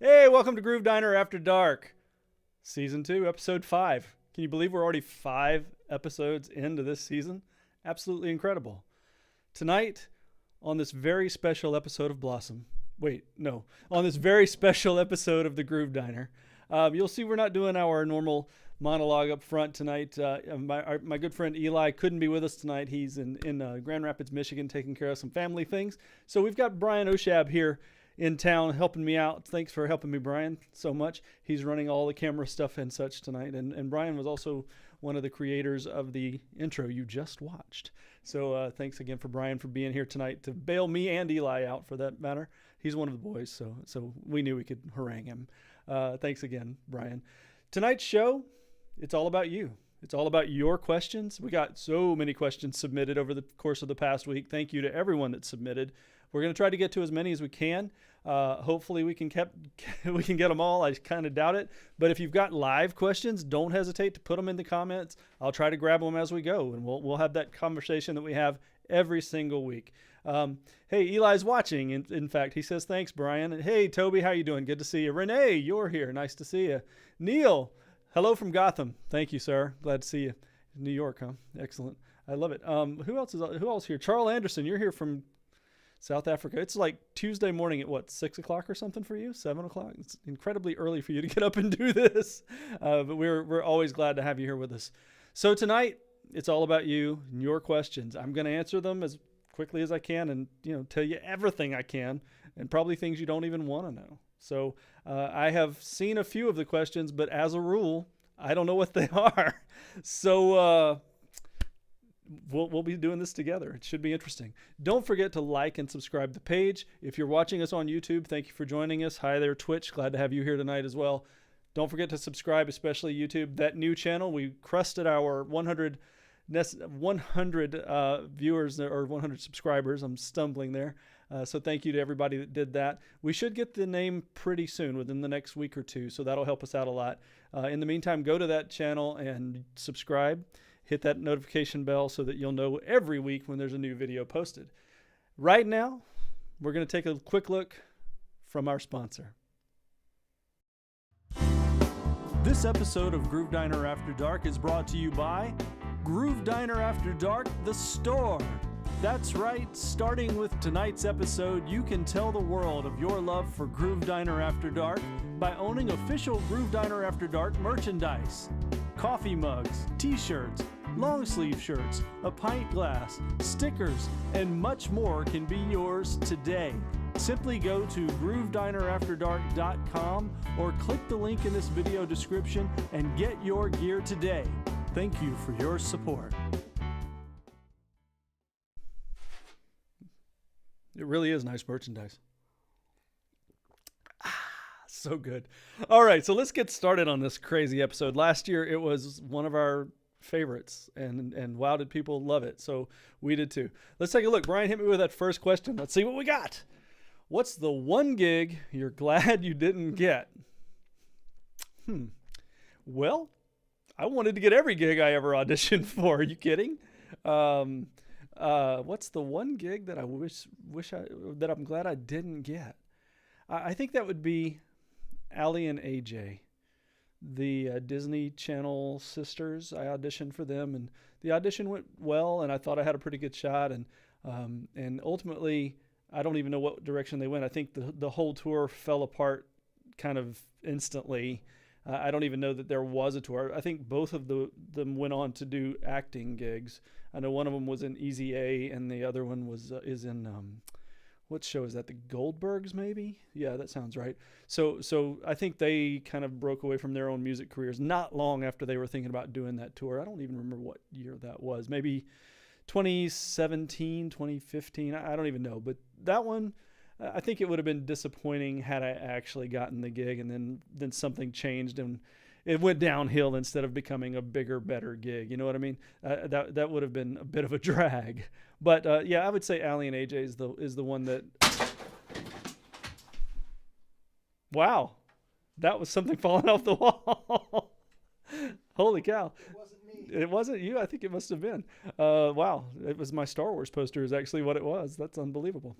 Hey, welcome to Groove Diner After Dark, Season 2, Episode 5. Can you believe we're already 5 episodes into this season? Absolutely incredible. Tonight, on this very special episode of Blossom, on this very special episode of the Groove Diner, you'll see we're not doing our normal monologue up front tonight. My good friend Eli couldn't be with us tonight. He's in Grand Rapids, Michigan, taking care of some family things. So we've got Brian Oshab here in town helping me out. Thanks for helping me, Brian, so much. He's running all the camera stuff and such tonight. And Brian was also one of the creators of the intro you just watched. So thanks again for Brian for being here tonight to bail me and Eli out, for that matter. He's one of the boys, so we knew we could harangue him. Thanks again, Brian. Tonight's show, it's all about you. It's all about your questions. We got so many questions submitted over the course of the past week. Thank you to everyone that submitted. We're going to try to get to as many as we can. Hopefully we can get them all. I kind of doubt it. But if you've got live questions, don't hesitate to put them in the comments. I'll try to grab them as we go, and we'll have that conversation that we have every single week. Hey, Eli's watching. In fact, he says, thanks, Brian. And hey, Toby, how you doing? Good to see you. Renee, you're here. Nice to see you. Neil, hello from Gotham. Thank you, sir. Glad to see you. New York, huh? Excellent. I love it. Who else here? Charles Anderson, you're here from South Africa. It's like Tuesday morning at what, 6 o'clock or something for you? 7 o'clock? It's incredibly early for you to get up and do this. But we're always glad to have you here with us. So tonight, it's all about you and your questions. I'm going to answer them as quickly as I can and tell you everything I can, and probably things you don't even want to know. So I have seen a few of the questions, but as a rule, I don't know what they are. So we'll be doing this together. It should be interesting. Don't forget to like and subscribe the page. If you're watching us on YouTube, thank you for joining us. Hi there, Twitch. Glad to have you here tonight as well. Don't forget to subscribe, especially YouTube. That new channel, we crested our 100 viewers or 100 subscribers. I'm stumbling there. So thank you to everybody that did that. We should get the name pretty soon, within the next week or two, so that'll help us out a lot. In the meantime, go to that channel and subscribe. Hit that notification bell so that you'll know every week when there's a new video posted. Right now, we're going to take a quick look from our sponsor. This episode of Groove Diner After Dark is brought to you by Groove Diner After Dark, the store. That's right, starting with tonight's episode, you can tell the world of your love for Groove Diner After Dark by owning official Groove Diner After Dark merchandise. Coffee mugs, t-shirts, long sleeve shirts, a pint glass, stickers, and much more can be yours today. Simply go to GrooveDinerAfterDark.com or click the link in this video description and get your gear today. Thank you for your support. It really is nice merchandise. So good. All right, so let's get started on this crazy episode. Last year, it was one of our favorites, and wow, did people love it. So we did too. Let's take a look. Brian, hit me with that first question. Let's see what we got. What's the one gig you're glad you didn't get? Well, I wanted to get every gig I ever auditioned for. Are you kidding? What's the one gig that I that I'm glad I didn't get? I think that would be Allie and AJ, the Disney Channel sisters. I auditioned for them, and the audition went well, and I thought I had a pretty good shot. And ultimately, I don't even know what direction they went. I think the whole tour fell apart kind of instantly. I don't even know that there was a tour. I think both of them went on to do acting gigs. I know one of them was in Easy A, and the other one is in what show is that? The Goldbergs, maybe? Yeah, that sounds right. So I think they kind of broke away from their own music careers not long after they were thinking about doing that tour. I don't even remember what year that was. Maybe 2017, 2015. I don't even know. But that one, I think it would have been disappointing had I actually gotten the gig, and then something changed and it went downhill instead of becoming a bigger, better gig. You know what I mean? That would have been a bit of a drag. But yeah, I would say Allie and AJ is the one that. Wow, that was something falling off the wall. Holy cow! It wasn't me. It wasn't you. I think it must have been. Wow, it was my Star Wars poster. Is actually what it was. That's unbelievable.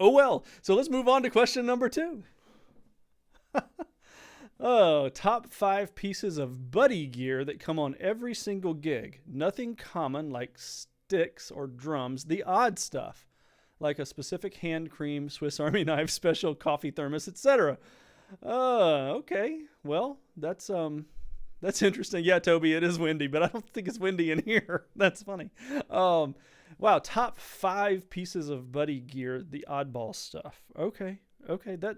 Oh well. So let's move on to question number 2. Oh, top 5 pieces of buddy gear that come on every single gig. Nothing common like sticks or drums. The odd stuff, like a specific hand cream, Swiss Army knife, special coffee thermos, etc. Okay. Well, that's interesting. Yeah, Toby, it is windy, but I don't think it's windy in here. That's funny. Wow, top 5 pieces of buddy gear, the oddball stuff. Okay,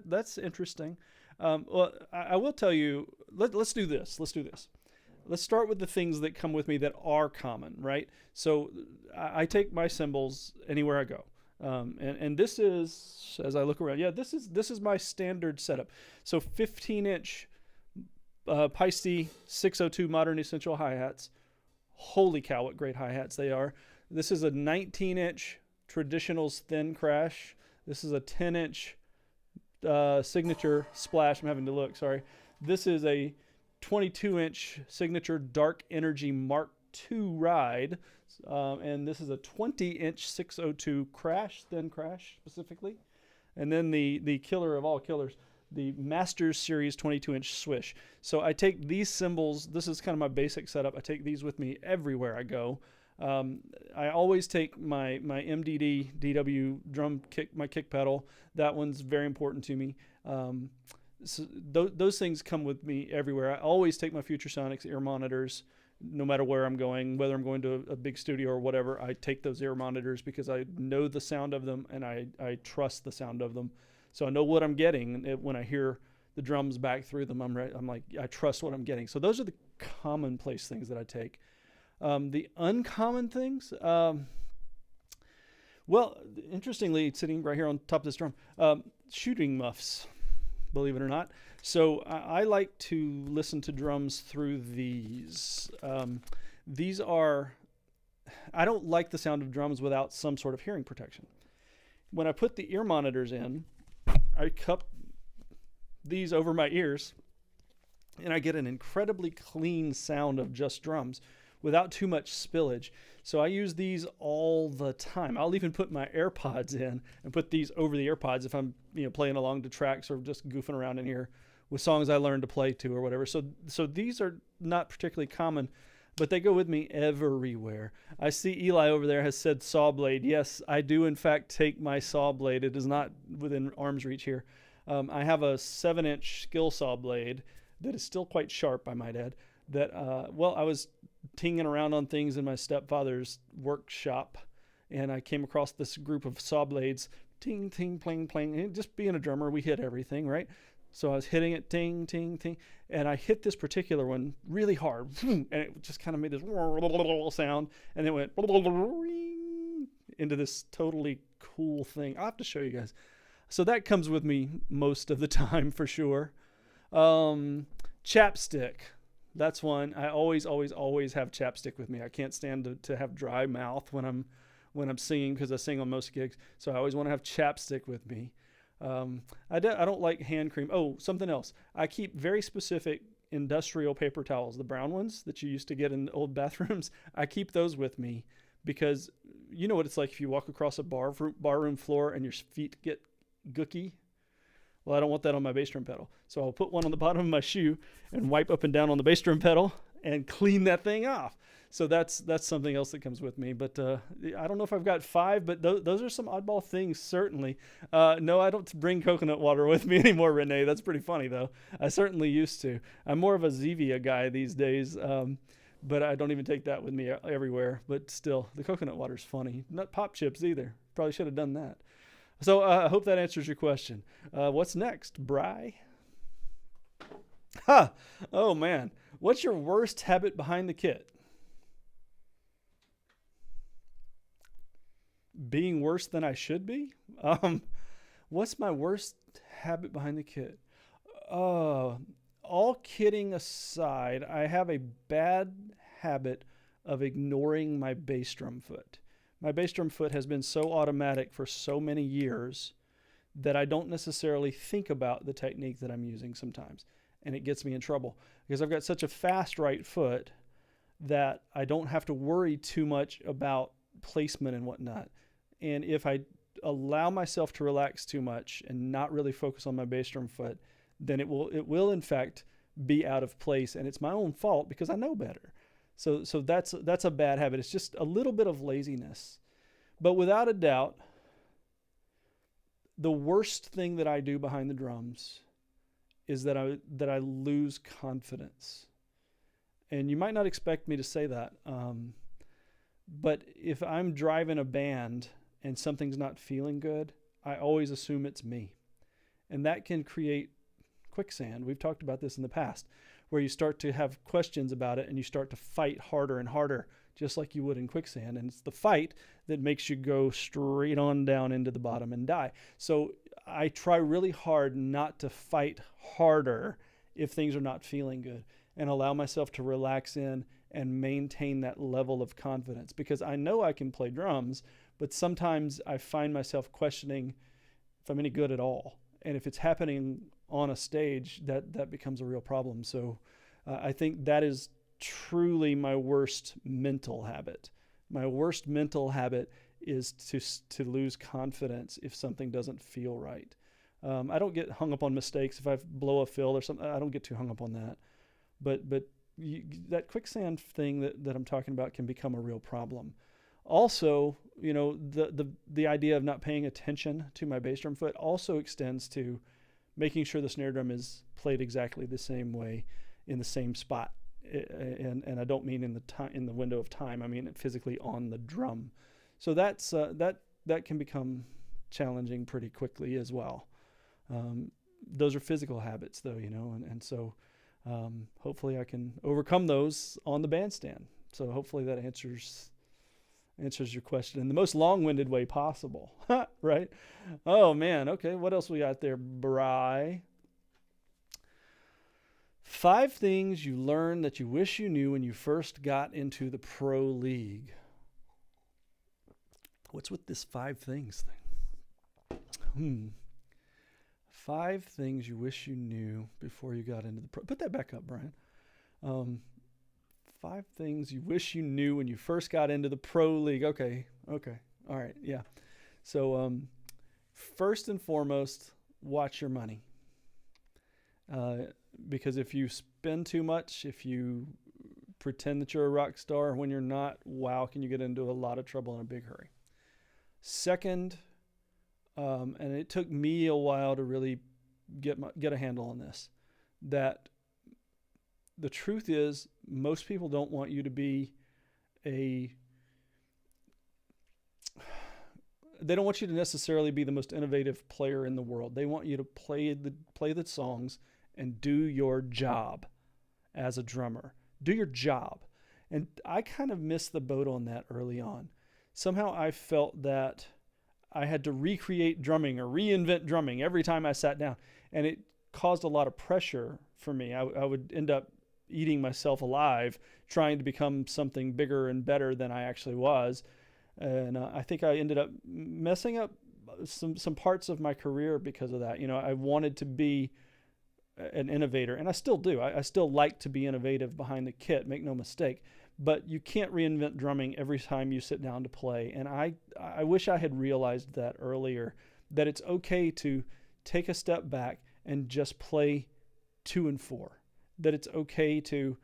that's interesting. Well, I will tell you. Let's do this. Let's start with the things that come with me that are common, right? So I take my cymbals anywhere I go. And this is, as I look around, yeah, this is my standard setup. So 15-inch Paiste 602 Modern Essential hi-hats. Holy cow, what great hi-hats they are. This is a 19-inch Traditionals Thin Crash. This is a 10-inch Signature Splash. I'm having to look, sorry. This is a 22-inch Signature Dark Energy Mark II Ride. And this is a 20-inch 602 Crash, Thin Crash specifically. And then the killer of all killers, the Masters Series 22-inch Swish. So I take these cymbals. This is kind of my basic setup. I take these with me everywhere I go. I always take my MDD DW drum kick, my kick pedal. That one's very important to me. So those things come with me everywhere. I always take my Future Sonics ear monitors, no matter where I'm going, whether I'm going to a big studio or whatever. I take those ear monitors because I know the sound of them and I trust the sound of them. So I know what I'm getting when I hear the drums back through them. I'm like, I trust what I'm getting. So those are the commonplace things that I take. The uncommon things, well, interestingly, sitting right here on top of this drum, shooting muffs, believe it or not. So I like to listen to drums through these. These are, I don't like the sound of drums without some sort of hearing protection. When I put the ear monitors in, I cup these over my ears and I get an incredibly clean sound of just drums without too much spillage. So I use these all the time. I'll even put my AirPods in and put these over the AirPods if I'm playing along to tracks or just goofing around in here with songs I learned to play to or whatever. So these are not particularly common, but they go with me everywhere. I see Eli over there has said saw blade. Yes, I do in fact take my saw blade. It is not within arm's reach here. I have a 7-inch skill saw blade that is still quite sharp, I might add, that, I was tinging around on things in my stepfather's workshop, and I came across this group of saw blades, ting, ting, pling, pling. And just being a drummer, we hit everything, right? So I was hitting it, ting, ting, ting, and I hit this particular one really hard, and it just kind of made this sound, and it went into this totally cool thing. I'll have to show you guys. So that comes with me most of the time for sure. Chapstick. That's one. I always have chapstick with me. I can't stand to have dry mouth when I'm singing because I sing on most gigs. So I always want to have chapstick with me. I don't like hand cream. Oh, something else. I keep very specific industrial paper towels, the brown ones that you used to get in old bathrooms. I keep those with me because you know what it's like if you walk across a barroom floor and your feet get gooky. Well, I don't want that on my bass drum pedal. So I'll put one on the bottom of my shoe and wipe up and down on the bass drum pedal and clean that thing off. So that's something else that comes with me. But I don't know if I've got 5, but those are some oddball things, certainly. No, I don't bring coconut water with me anymore, Renee. That's pretty funny, though. I certainly used to. I'm more of a Zevia guy these days, but I don't even take that with me everywhere. But still, the coconut water's funny. Not pop chips either. Probably should have done that. So I hope that answers your question. What's next, Bry? Ha! Oh, man. What's your worst habit behind the kit? Being worse than I should be? What's my worst habit behind the kit? All kidding aside, I have a bad habit of ignoring my bass drum foot. My bass drum foot has been so automatic for so many years that I don't necessarily think about the technique that I'm using sometimes. And it gets me in trouble because I've got such a fast right foot that I don't have to worry too much about placement and whatnot. And if I allow myself to relax too much and not really focus on my bass drum foot, then it will in fact be out of place, and it's my own fault because I know better. So that's a bad habit. It's just a little bit of laziness. But without a doubt, the worst thing that I do behind the drums is that I lose confidence. And you might not expect me to say that, but if I'm driving a band and something's not feeling good, I always assume it's me. And that can create quicksand. We've talked about this in the past, where you start to have questions about it and you start to fight harder and harder, just like you would in quicksand. And it's the fight that makes you go straight on down into the bottom and die. So I try really hard not to fight harder if things are not feeling good, and allow myself to relax in and maintain that level of confidence, because I know I can play drums, but sometimes I find myself questioning if I'm any good at all. And if it's happening on a stage, that becomes a real problem. So I think that is truly my worst mental habit. My worst mental habit is to lose confidence if something doesn't feel right. I don't get hung up on mistakes. If I blow a fill or something, I don't get too hung up on that. But that quicksand thing that I'm talking about can become a real problem. Also, the idea of not paying attention to my bass drum foot also extends to making sure the snare drum is played exactly the same way in the same spot. And I don't mean in the window of time. I mean physically on the drum. So that's that can become challenging pretty quickly as well. Those are physical habits, though, and so hopefully I can overcome those on the bandstand. So hopefully that answers your question in the most long-winded way possible, right? Oh man, okay. What else we got there, Bri? 5 things you learned that you wish you knew when you first got into the pro league. What's with this 5 things thing? 5 things you wish you knew before you got into the pro. Put that back up, Brian. 5 things you wish you knew when you first got into the pro league. Okay. All right. Yeah. So, first and foremost, watch your money. Because if you spend too much, if you pretend that you're a rock star when you're not, wow, can you get into a lot of trouble in a big hurry. Second, and it took me a while to really get a handle on this, that the truth is most people don't want you to be they don't want you to necessarily be the most innovative player in the world. They want you to play the songs and do your job as a drummer. Do your job. And I kind of missed the boat on that early on. Somehow I felt that I had to recreate drumming or reinvent drumming every time I sat down. And it caused a lot of pressure for me. I would end up eating myself alive trying to become something bigger and better than I actually was. And I think I ended up messing up some parts of my career because of that. I wanted to be an innovator, and I still do. I still like to be innovative behind the kit, make no mistake. But you can't reinvent drumming every time you sit down to play. And I wish I had realized that earlier, that it's okay to take a step back and just play 2 and 4. That it's okay to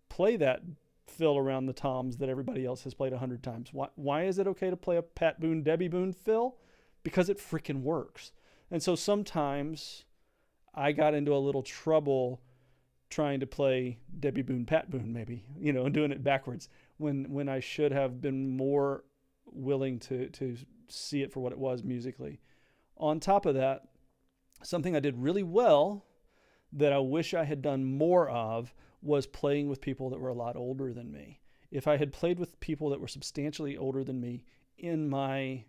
play that fill around the toms that everybody else has played 100 times. Why is it okay to play a Pat Boone, Debbie Boone fill? Because it freaking works. And so sometimes I got into a little trouble trying to play Debbie Boone, Pat Boone, maybe, and doing it backwards when I should have been more willing to see it for what it was musically. On top of that, something I did really well that I wish I had done more of was playing with people that were a lot older than me. If I had played with people that were substantially older than me in my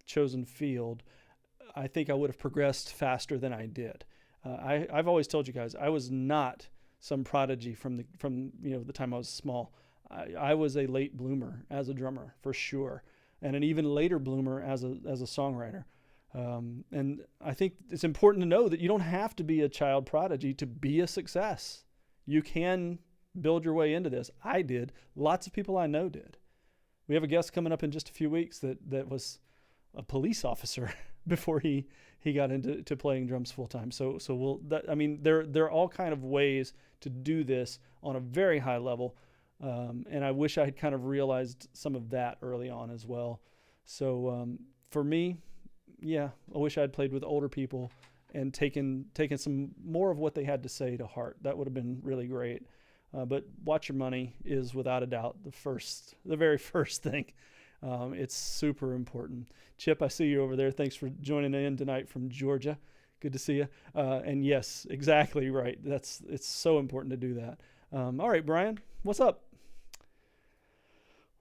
chosen field, I think I would have progressed faster than I did. I've always told you guys, I was not some prodigy from the time I was small. I was a late bloomer as a drummer, for sure, and an even later bloomer as a songwriter. And I think it's important to know that you don't have to be a child prodigy to be a success. You can build your way into this. I did. Lots of people I know did. We have a guest coming up in just a few weeks that was a police officer before he he got into playing drums full time. So there are all kind of ways to do this on a very high level. And I wish I had kind of realized some of that early on as well. So for me, yeah, I wish I had played with older people and taken some more of what they had to say to heart. That would have been really great. But watch your money is without a doubt the very first thing. It's super important. Chip, I see you over there. Thanks for joining in tonight from Georgia. Good to see you. And yes, exactly right. It's so important to do that. All right, Brian, what's up?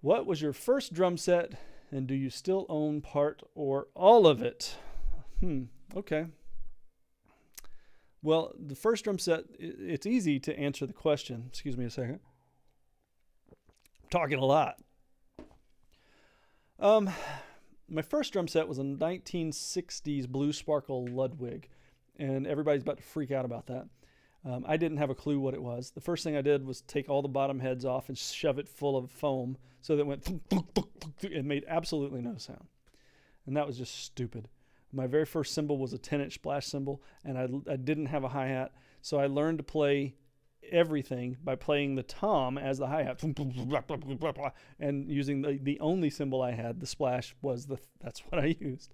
What was your first drum set, and do you still own part or all of it? Okay. Well, the first drum set, it's easy to answer the question. Excuse me a second. I'm talking a lot. My first drum set was a 1960s Blue Sparkle Ludwig, and everybody's about to freak out about that. I didn't have a clue what it was. The first thing I did was take all the bottom heads off and shove it full of foam so that it went and made absolutely no sound. And that was just stupid. My very first cymbal was a 10-inch splash cymbal, and I didn't have a hi-hat, so I learned to play everything by playing the tom as the hi-hat and using the only cymbal I had, the splash, that's what I used.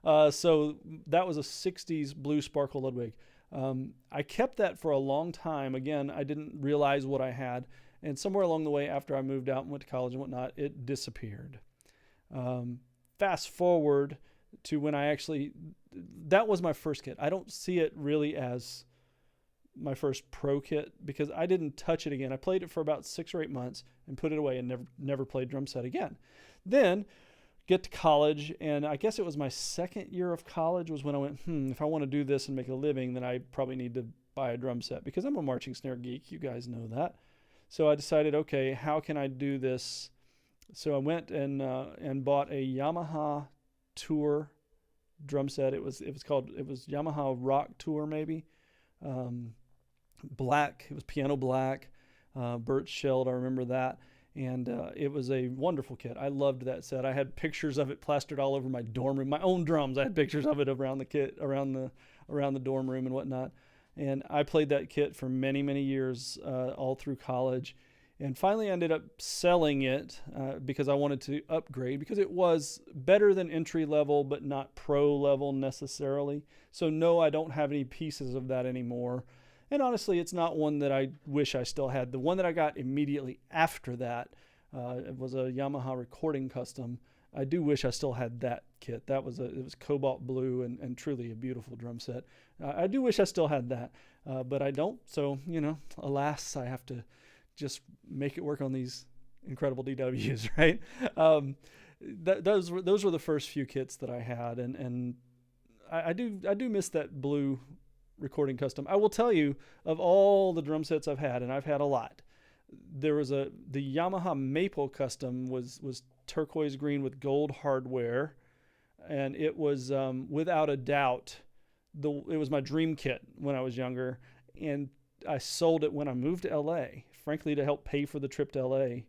So that was a 60s Blue Sparkle Ludwig. I kept that for a long time. Again, I didn't realize what I had, and somewhere along the way after I moved out and went to college and whatnot, it disappeared. Fast forward to when that was my first kit. I don't see it really as my first pro kit because I didn't touch it again. I played it for about 6 or 8 months and put it away and never played drum set again. Then get to college, and I guess it was my second year of college was when I went, if I want to do this and make a living, then I probably need to buy a drum set because I'm a marching snare geek. You guys know that. So I decided, okay, how can I do this? So I went and bought a Yamaha Tour drum set. It was Yamaha Rock Tour maybe. Black. It was piano black, birch shelled. I remember that. And it was a wonderful kit. I loved that set. I had pictures of it plastered all over my dorm room. My own drums. I had pictures of it around the kit, around the dorm room and whatnot. And I played that kit for many, many years, all through college. And finally ended up selling it because I wanted to upgrade because it was better than entry level, but not pro level necessarily. So no, I don't have any pieces of that anymore. And honestly, it's not one that I wish I still had. The one that I got immediately after that it was a Yamaha Recording Custom. I do wish I still had that kit. It was cobalt blue and truly a beautiful drum set. I do wish I still had that, but I don't. So, alas, I have to just make it work on these incredible DWs, right? Those were the first few kits that I had, and I do miss that blue Recording Custom. I will tell you, of all the drum sets I've had, and I've had a lot, there was the Yamaha Maple Custom was turquoise green with gold hardware, and it was without a doubt it was my dream kit when I was younger, and I sold it when I moved to LA, frankly to help pay for the trip to LA,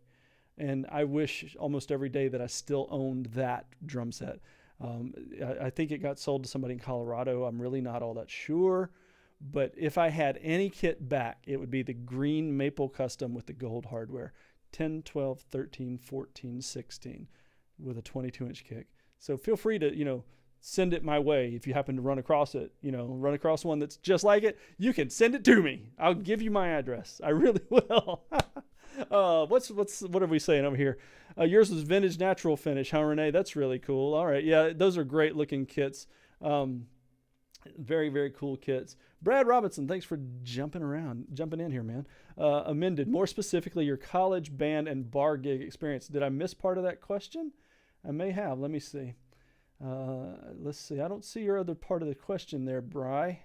and I wish almost every day that I still owned that drum set. I think it got sold to somebody in Colorado. I'm really not all that sure. But if I had any kit back, it would be the green Maple Custom with the gold hardware. 10, 12, 13, 14, 16 with a 22-inch kick. So feel free to, send it my way if you happen to run across it. Run across one that's just like it, you can send it to me. I'll give you my address. I really will. What are we saying over here? Yours was vintage natural finish, huh, Renee? That's really cool. All right. Yeah, those are great looking kits. Very, very cool kits. Brad Robinson, thanks for jumping in here, man. Amended, more specifically, your college band and bar gig experience. Did I miss part of that question? I may have. Let me see. Let's see. I don't see your other part of the question there, Bry.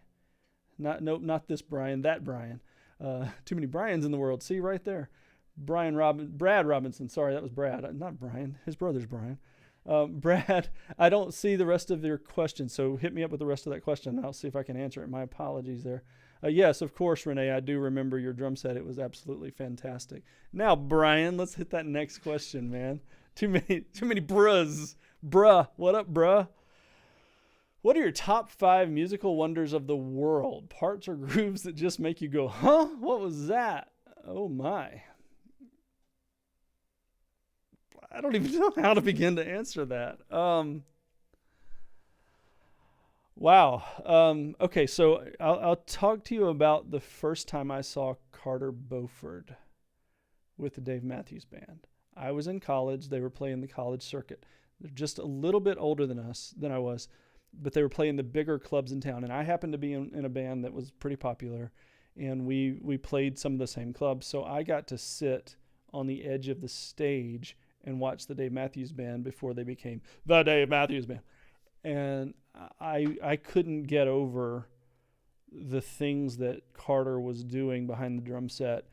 Not this Brian, that Brian. Too many Brians in the world. See right there. Brad Robinson. Sorry, that was Brad. Not Brian. His brother's Brian. Brad, I don't see the rest of your question, so hit me up with the rest of that question, and I'll see if I can answer it. My apologies there. Yes, of course, Renee, I do remember your drum set. It was absolutely fantastic. Now, Brian, let's hit that next question, man. Too many bruhs. Bruh, what up, bruh? What are your top 5 musical wonders of the world? Parts or grooves that just make you go, huh? What was that? Oh my. I don't even know how to begin to answer that. Wow. Okay, so I'll talk to you about the first time I saw Carter Beauford with the Dave Matthews Band. I was in college. They were playing the college circuit. They're just a little bit older than I was, but they were playing the bigger clubs in town. And I happened to be in a band that was pretty popular, and we played some of the same clubs. So I got to sit on the edge of the stage and watch the Dave Matthews Band before they became the Dave Matthews Band. And I couldn't get over the things that Carter was doing behind the drum set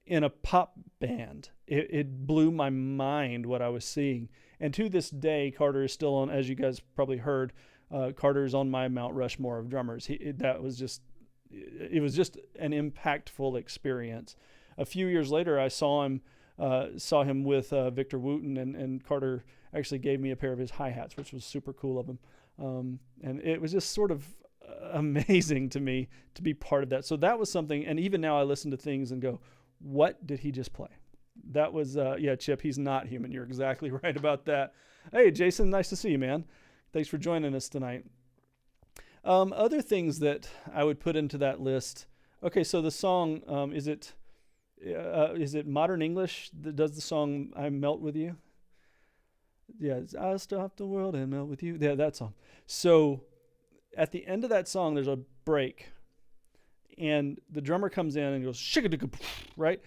in a pop band. It blew my mind what I was seeing. And to this day, Carter is still on, as you guys probably heard, Carter's on my Mount Rushmore of drummers. It was just an impactful experience. A few years later, I saw him with Victor Wooten, and Carter actually gave me a pair of his hi-hats, which was super cool of him. And it was just sort of amazing to me to be part of that. So that was something, and even now I listen to things and go, what did he just play? That was, Chip, he's not human. You're exactly right about that. Hey, Jason, nice to see you, man. Thanks for joining us tonight. Other things that I would put into that list. Okay, so the song, is it Modern English that does the song I Melt With You? Yeah, I'll stop the world and melt with you. Yeah, that song. So at the end of that song, there's a break, and the drummer comes in and goes, shikadika, right?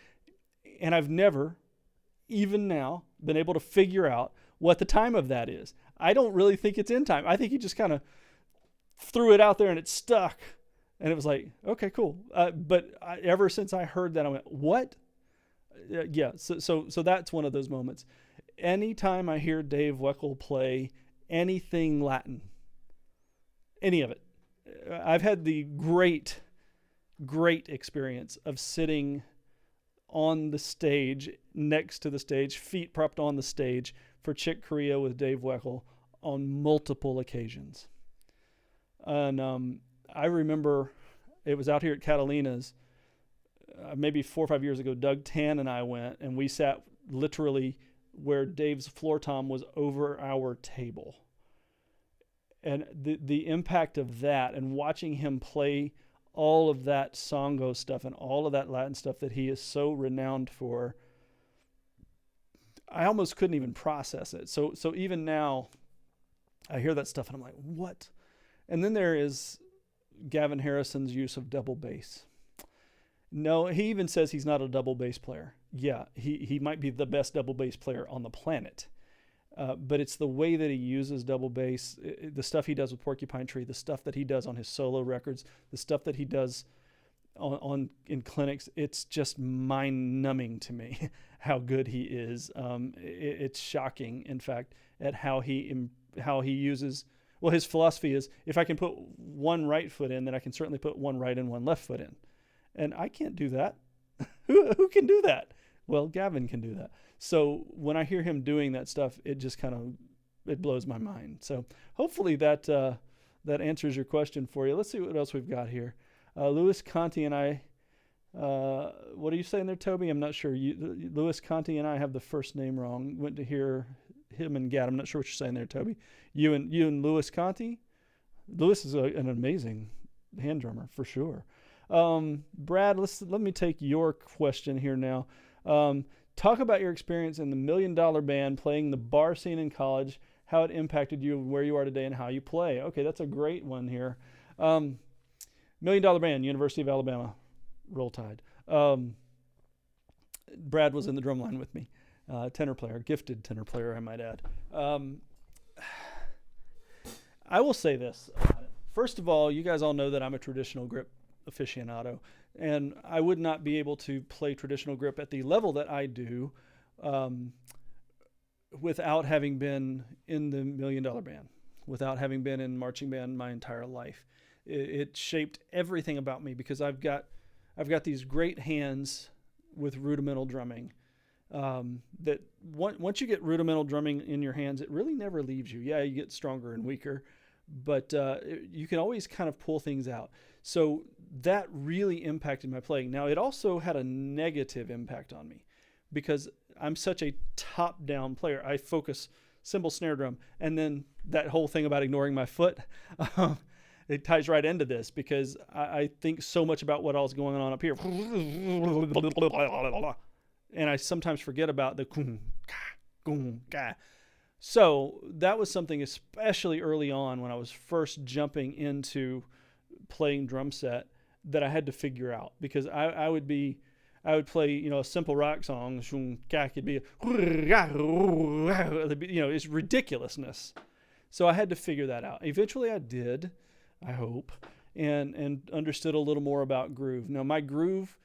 And I've never, even now, been able to figure out what the time of that is. I don't really think it's in time. I think he just kind of threw it out there and it stuck. And it was like, okay, cool. Ever since I heard that, I went, what? So that's one of those moments. Anytime I hear Dave Weckl play anything Latin, any of it, I've had the great experience of sitting on the stage, next to the stage, feet propped on the stage for Chick Corea with Dave Weckl on multiple occasions. And I remember it was out here at Catalina's maybe 4 or 5 years ago. Doug Tan and I went, and we sat literally where Dave's floor tom was over our table. And the impact of that, and watching him play all of that songo stuff and all of that Latin stuff that he is so renowned for, I almost couldn't even process it. So even now, I hear that stuff and I'm like, what? And then there is Gavin Harrison's use of double bass. No, he even says he's not a double bass player. Yeah, he might be the best double bass player on the planet. But it's the way that he uses double bass, the stuff he does with Porcupine Tree, the stuff that he does on his solo records, the stuff that he does in clinics. It's just mind-numbing to me how good he is. It's shocking, in fact, at how he uses. Well, his philosophy is, if I can put one right foot in, then I can certainly put one right and one left foot in. And I can't do that. Who can do that? Well, Gavin can do that. So when I hear him doing that stuff, it just it blows my mind. So hopefully that answers your question for you. Let's see what else we've got here. Louis Conti and I, what are you saying there, Toby? I'm not sure. Louis Conti and I have the first name wrong. Went to hear him and Gad. I'm not sure what you're saying there, Toby. You and Louis Conti? Louis is an amazing hand drummer for sure. Brad, let me take your question here now. Talk about your experience in the $1 Million Band, playing the bar scene in college, how it impacted you, where you are today, and how you play. Okay, that's a great one here. $1 Million Band, University of Alabama, Roll Tide. Brad was in the drum line with me. Tenor player, gifted tenor player, I might add. I will say this. First of all, you guys all know that I'm a traditional grip aficionado, and I would not be able to play traditional grip at the level that I do without having been in the $1 Million Band, without having been in marching band my entire life. It shaped everything about me, because I've got these great hands with rudimental drumming. That once you get rudimental drumming in your hands, it really never leaves you. Yeah, you get stronger and weaker, but you can always kind of pull things out. So that really impacted my playing. Now, it also had a negative impact on me because I'm such a top-down player. I focus cymbal, snare drum, and then that whole thing about ignoring my foot, it ties right into this because I think so much about what all's going on up here. And I sometimes forget about the So that was something, especially early on when I was first jumping into playing drum set, that I had to figure out, because I would play, a simple rock song. It'd be, it's ridiculousness. So I had to figure that out. Eventually I did, I hope, and understood a little more about groove. Now my groove,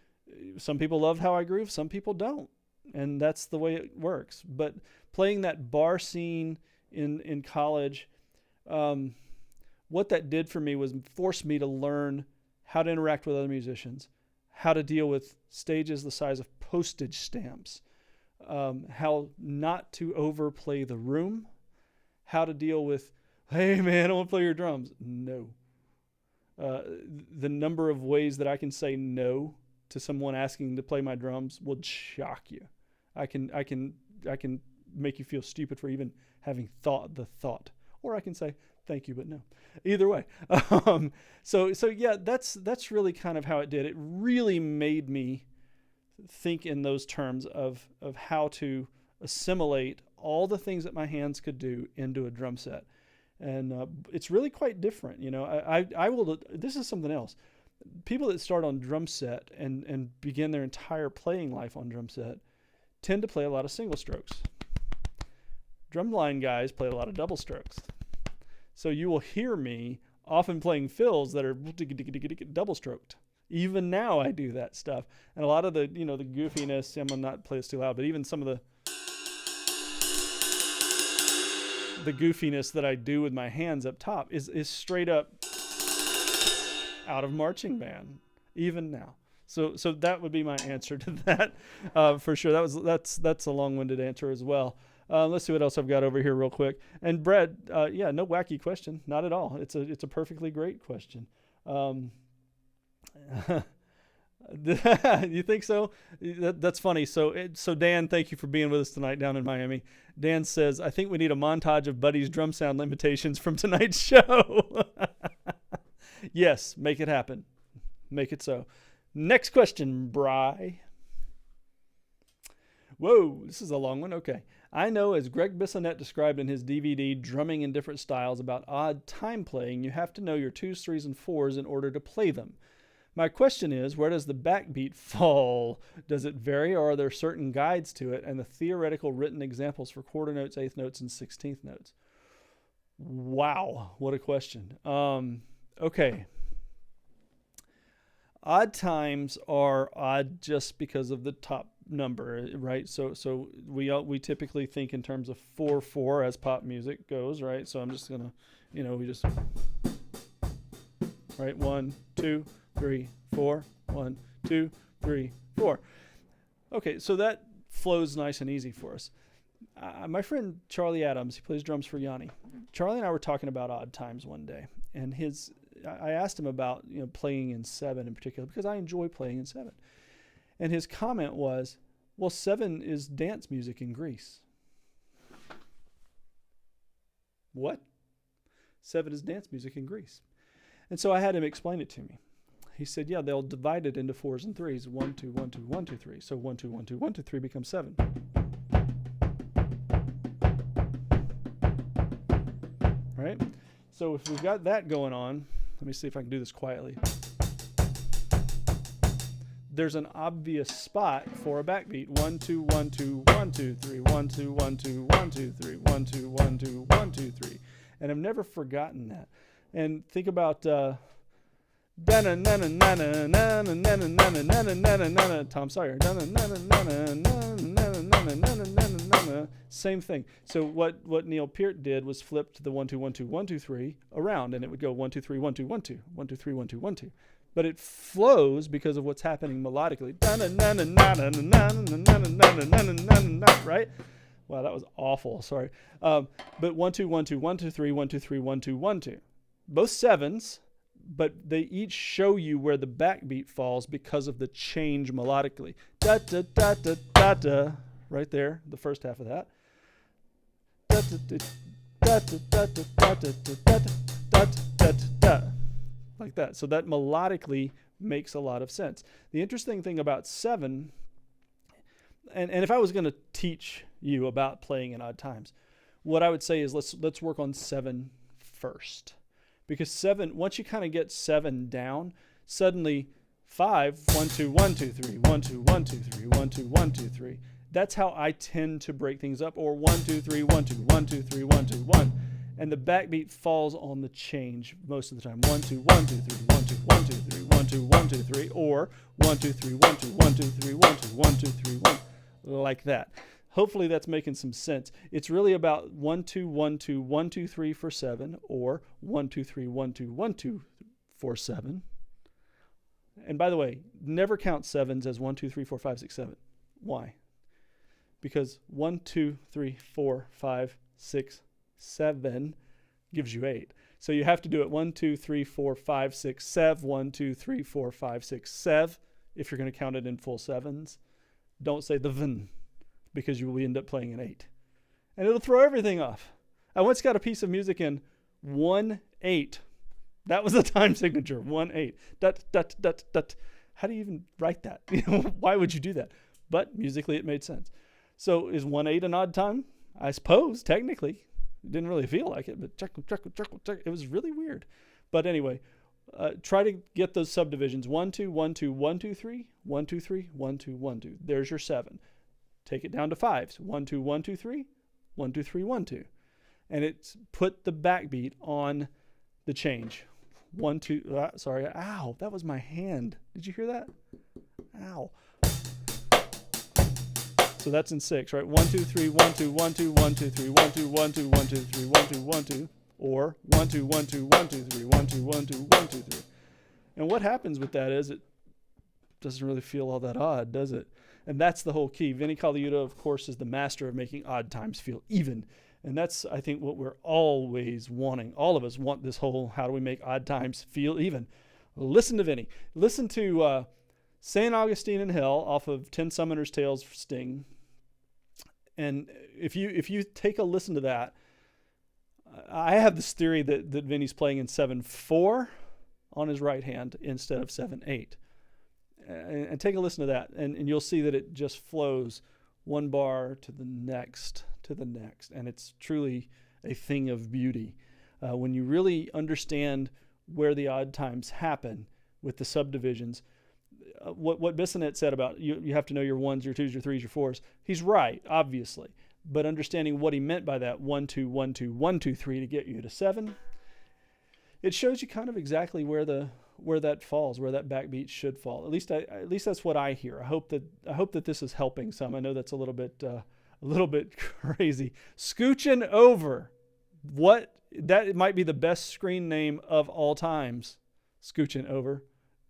some people love how I groove, some people don't. And that's the way it works. But playing that bar scene in college, what that did for me was force me to learn how to interact with other musicians, how to deal with stages the size of postage stamps, how not to overplay the room, how to deal with, hey man, I want to play your drums. No. The number of ways that I can say no to someone asking to play my drums will shock you. I can make you feel stupid for even having thought the thought, or I can say thank you, but no. Either way. So yeah, that's really kind of how it did. It really made me think in those terms of how to assimilate all the things that my hands could do into a drum set. And it's really quite different. I will, this is something else. People that start on drum set and begin their entire playing life on drum set tend to play a lot of single strokes. Drumline guys play a lot of double strokes. So you will hear me often playing fills that are double stroked. Even now I do that stuff. And a lot of the, the goofiness, I'm going to not play this too loud, but even some of the goofiness that I do with my hands up top is straight up out of marching band, even now. So that would be my answer to that, for sure. That's a long-winded answer as well. Let's see what else I've got over here real quick. And Brett, no wacky question, not at all. It's a perfectly great question. You think so? That's funny. So Dan, thank you for being with us tonight down in Miami. Dan says, I think we need a montage of Buddy's drum sound limitations from tonight's show. Yes, make it happen. Make it so. Next question, Bry. Whoa, this is a long one. Okay. I know, as Greg Bissonette described in his DVD, Drumming in Different Styles, about odd time playing, you have to know your 2s, 3s, and 4s in order to play them. My question is, where does the backbeat fall? Does it vary, or are there certain guides to it and the theoretical written examples for quarter notes, eighth notes, and 16th notes? Wow, what a question. Okay. Odd times are odd just because of the top number, right? So we typically think in terms of 4/4 as pop music goes, right? So I'm just gonna, we just, right, 1, 2, 3, 4, 1, 2, 3, 4. Okay, so that flows nice and easy for us. My friend Charlie Adams, he plays drums for Yanni. Charlie and I were talking about odd times one day, and I asked him about playing in 7 in particular, because I enjoy playing in 7. And his comment was, well, 7 is dance music in Greece. What? 7 is dance music in Greece. And so I had him explain it to me. He said, yeah, they'll divide it into 4s and 3s. 1, 2, 1, 2, 1, 2, 3. So 1, 2, 1, 2, 1, 2, 3 becomes 7. Right? So if we've got that going on, let me see if I can do this quietly. There's an obvious spot for a backbeat. 1, 2, 1, 2, 1, 2, 3. 1, 2, 1, 2, 1, 2, 3. 1, 2, 1, 2, 1, 2, 3. And I've never forgotten that. And think about Tom Sawyer. Same thing. So what Neil Peart did was flip the 1, 2, 1, 2, 1, 2, 3 around, and it would go 1, 2, 3, 1, 2, 1, 2, 1, 2, 3, 1, 2, 1, 2. But it flows because of what's happening melodically. Right? Wow, that was awful. Sorry. But 1, 2, 1, 2, 1, 2, 3, 1, 2, 3, 1, 2, 1, 2. both sevens, but they each show you where the backbeat falls because of the change melodically. Da da da da da da, right there, the first half of that. Da da da da da da da da da da da, like that. So that melodically makes a lot of sense. The interesting thing about seven, and if I was going to teach you about playing in odd times, what I would say is let's work on seven first. Because seven, once you kind of get seven down, suddenly 5, 1, 2, 1, 2, 3, 1, 2, 1, 2, 3, 1, 2, 1, 2, 3. That's how I tend to break things up. Or 1, 2, 3, 1, 2, 1, 2, 3, 1, 2, 1. And the backbeat falls on the change most of the time. 1, 2, 1, 2, 3, 1, 2, 1, 2, 3, 1, 2, 1, 2, 3. Or 1, 2, 3, 1, 2, 1, 2, 3, 1, 2, 1, 2, 3, 1. Like that. Hopefully that's making some sense. It's really about 1, 2, 1, 2, 1, 2, 3 for 7, or 1, 2, 3, 1, 2, 1, 2 for 7. And by the way, never count sevens as 1, 2, 3, 4, 5, 6, 7. Why? Because 1, 2, 3, 4, 5, 6, 7 gives you 8. So you have to do it 1, 2, 3, 4, 5, 6, 7, 1, 2, 3, 4, 5, 6, 7. If you're going to count it in full sevens, don't say the vn, because you will end up playing an 8. And it'll throw everything off. I once got a piece of music in 1/8. That was the time signature, 1/8. Dut, dut, dut, dut. How do you even write that? Why would you do that? But musically it made sense. So is 1/8 an odd time? I suppose, technically. It didn't really feel like it, but check. It was really weird. But anyway, try to get those subdivisions. 1, 2, 1, 2, 1, 2, 3, 1, 2, 3, 1, 2, 1, 2. There's your 7. Take it down to 5s. 1, 2, 1, 2, 3, 1, 2, 3, 1, 2. And it's put the backbeat on the change. 1, 2, sorry, ow, that was my hand. Did you hear that? Ow. So that's in 6, right? 1, 2, 3, 1, 2, 1, 2, 1, 2, 3, 1, 2, 1, 2, 1, 2, 3, 1, 2, 1, 2. Or 1, 2, 1, 2, 1, 2, 3, 1, 2, 1, 2, 1, 2, 3. And what happens with that is it doesn't really feel all that odd, does it? And that's the whole key. Vinny Colaiuta, of course, is the master of making odd times feel even. And that's, I think, what we're always wanting. All of us want this whole, how do we make odd times feel even? Listen to Vinny. Listen to St. Augustine in Hell off of 10 Summoner's Tales for Sting. And if you take a listen to that, I have this theory that Vinny's playing in 7/4 on his right hand instead of 7/8. And take a listen to that, and you'll see that it just flows one bar to the next, and it's truly a thing of beauty. When you really understand where the odd times happen with the subdivisions, what Bissonette said about you have to know your 1s, your 2s, your 3s, your 4s, he's right, obviously. But understanding what he meant by that 1, 2, 1, 2, 1, 2, 3 to get you to 7, it shows you kind of exactly where that falls, where that backbeat should fall. At least that's what I hear. I hope that this is helping some. I know that's a little bit crazy. Scooching over. That might be the best screen name of all times. Scooching over.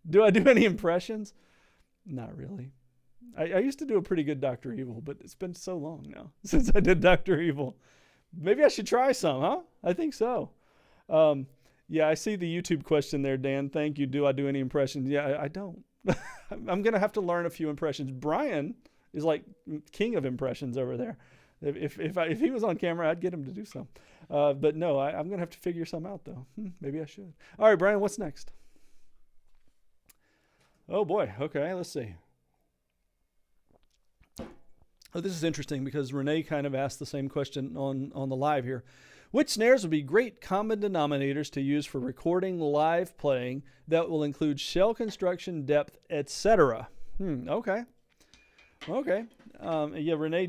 Do I do any impressions? Not really. I used to do a pretty good Dr. Evil, but it's been so long now since I did Dr. Evil. Maybe I should try some, huh? I think so. Yeah, I see the YouTube question there, Dan. Thank you. Do I do any impressions? Yeah, I don't. I'm going to have to learn a few impressions. Brian is like king of impressions over there. If he was on camera, I'd get him to do some. But no, I'm going to have to figure some out, though. Maybe I should. All right, Brian, what's next? Oh, boy. Okay, let's see. Oh, this is interesting because Renee kind of asked the same question on the live here. Which snares would be great common denominators to use for recording live playing that will include shell construction, depth, etc.? Okay. Yeah, Renee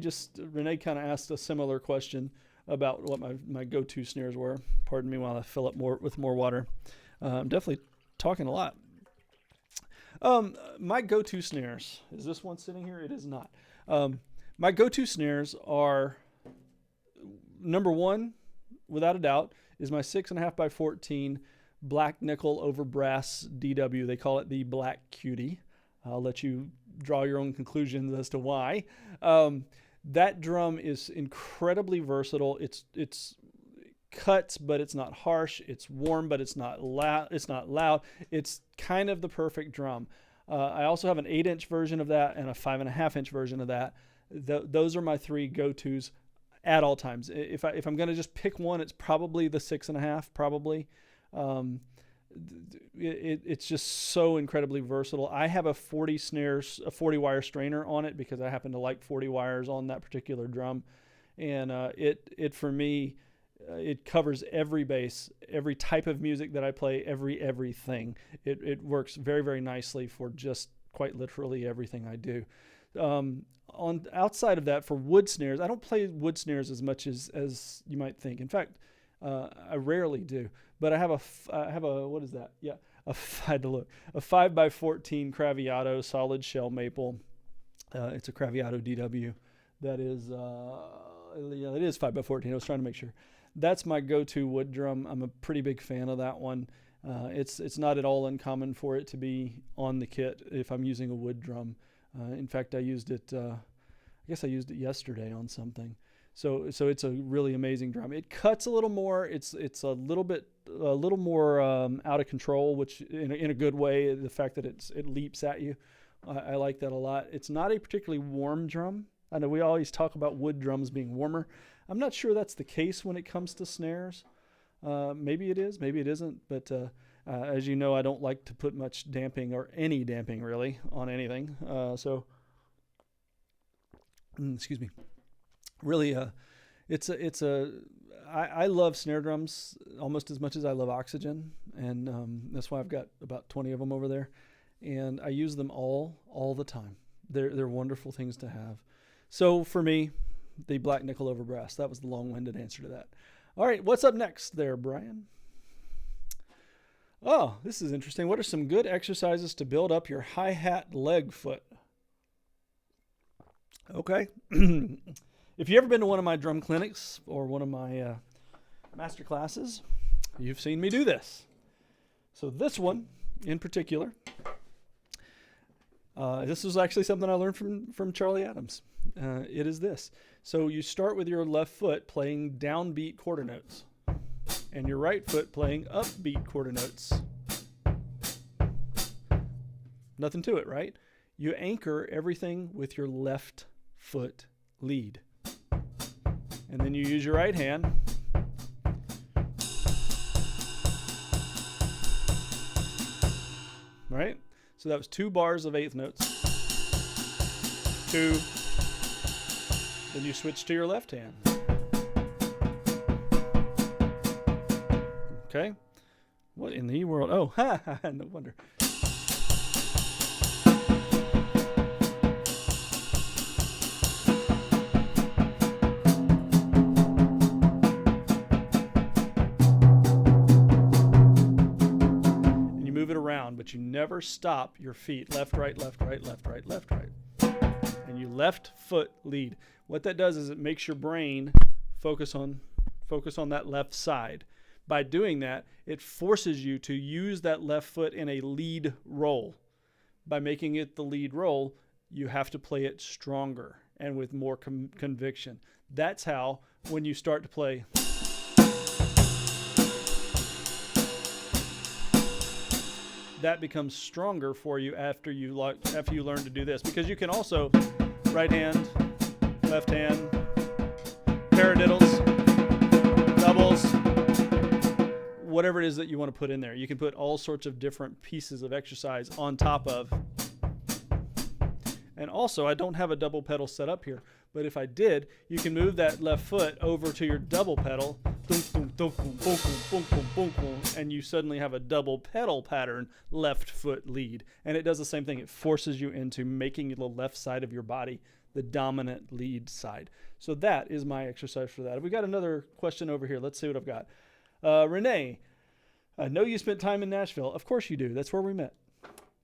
kind of asked a similar question about what my go-to snares were. Pardon me while I fill up with more water. I'm definitely talking a lot. My go-to snares, is this one sitting here? It is not. My go-to snares are, number one, without a doubt, is my 6.5 by 14 black nickel over brass DW. They call it the Black Cutie. I'll let you draw your own conclusions as to why. That drum is incredibly versatile. It's cuts, but it's not harsh. It's warm, but it's not loud. It's kind of the perfect drum. I also have an 8-inch version of that and a 5.5-inch version of that. Those are my three go-tos at all times. If I'm going to just pick one, it's probably the 6.5, probably. It's just so incredibly versatile. I have a 40 wire strainer on it because I happen to like 40 wires on that particular drum. And it for me, it covers every bass, every type of music that I play, everything. It works very, very nicely for just quite literally everything I do. On outside of that, for wood snares, I don't play wood snares as much as you might think. In fact, I rarely do. But I have a what is that? Yeah, I had to look. A 5x14 Craviotto solid shell maple. It's a Craviotto DW. That is, it is 5x14. I was trying to make sure. That's my go-to wood drum. I'm a pretty big fan of that one. It's not at all uncommon for it to be on the kit if I'm using a wood drum. In fact, I used it. I guess I used it yesterday on something. So it's a really amazing drum. It cuts a little more. It's a little more out of control, which in a good way. The fact that it leaps at you, I like that a lot. It's not a particularly warm drum. I know we always talk about wood drums being warmer. I'm not sure that's the case when it comes to snares. Maybe it is, maybe it isn't. But as you know, I don't like to put much damping or any damping really on anything. Excuse me. Really, I love snare drums almost as much as I love oxygen, and that's why I've got about 20 of them over there, and I use them all the time. They're wonderful things to have. So for me, the black nickel over brass. That was the long-winded answer to that. All right, what's up next there, Brian? Oh, this is interesting. What are some good exercises to build up your hi-hat leg foot? Okay. If you've ever been to one of my drum clinics or one of my master classes, you've seen me do this. So this one in particular, this was actually something I learned from Charlie Adams. It is this. So you start with your left foot playing downbeat quarter notes and your right foot playing upbeat quarter notes. Nothing to it, right? You anchor everything with your left foot lead. And then you use your right hand. Right? So that was 2 bars of eighth notes. 2. Then you switch to your left hand. Okay? What in the world? Oh, no wonder. But you never stop your feet. Left, right, left, right, left, right, left, right. And you left foot lead. What that does is it makes your brain focus on that left side. By doing that, it forces you to use that left foot in a lead roll. By making it the lead roll, you have to play it stronger and with more conviction. That's how, when you start to play, that becomes stronger for you after you learn to do this, because you can also right hand, left hand, paradiddles, doubles, whatever it is that you want to put in there. You can put all sorts of different pieces of exercise on top of. And also, I don't have a double pedal set up here, but if I did, you can move that left foot over to your double pedal, and you suddenly have a double pedal pattern left foot lead. And it does the same thing. It forces you into making the left side of your body the dominant lead side. So that is my exercise for that. We got another question over here. Let's see what I've got. Renee, I know you spent time in Nashville. Of course you do. That's where we met.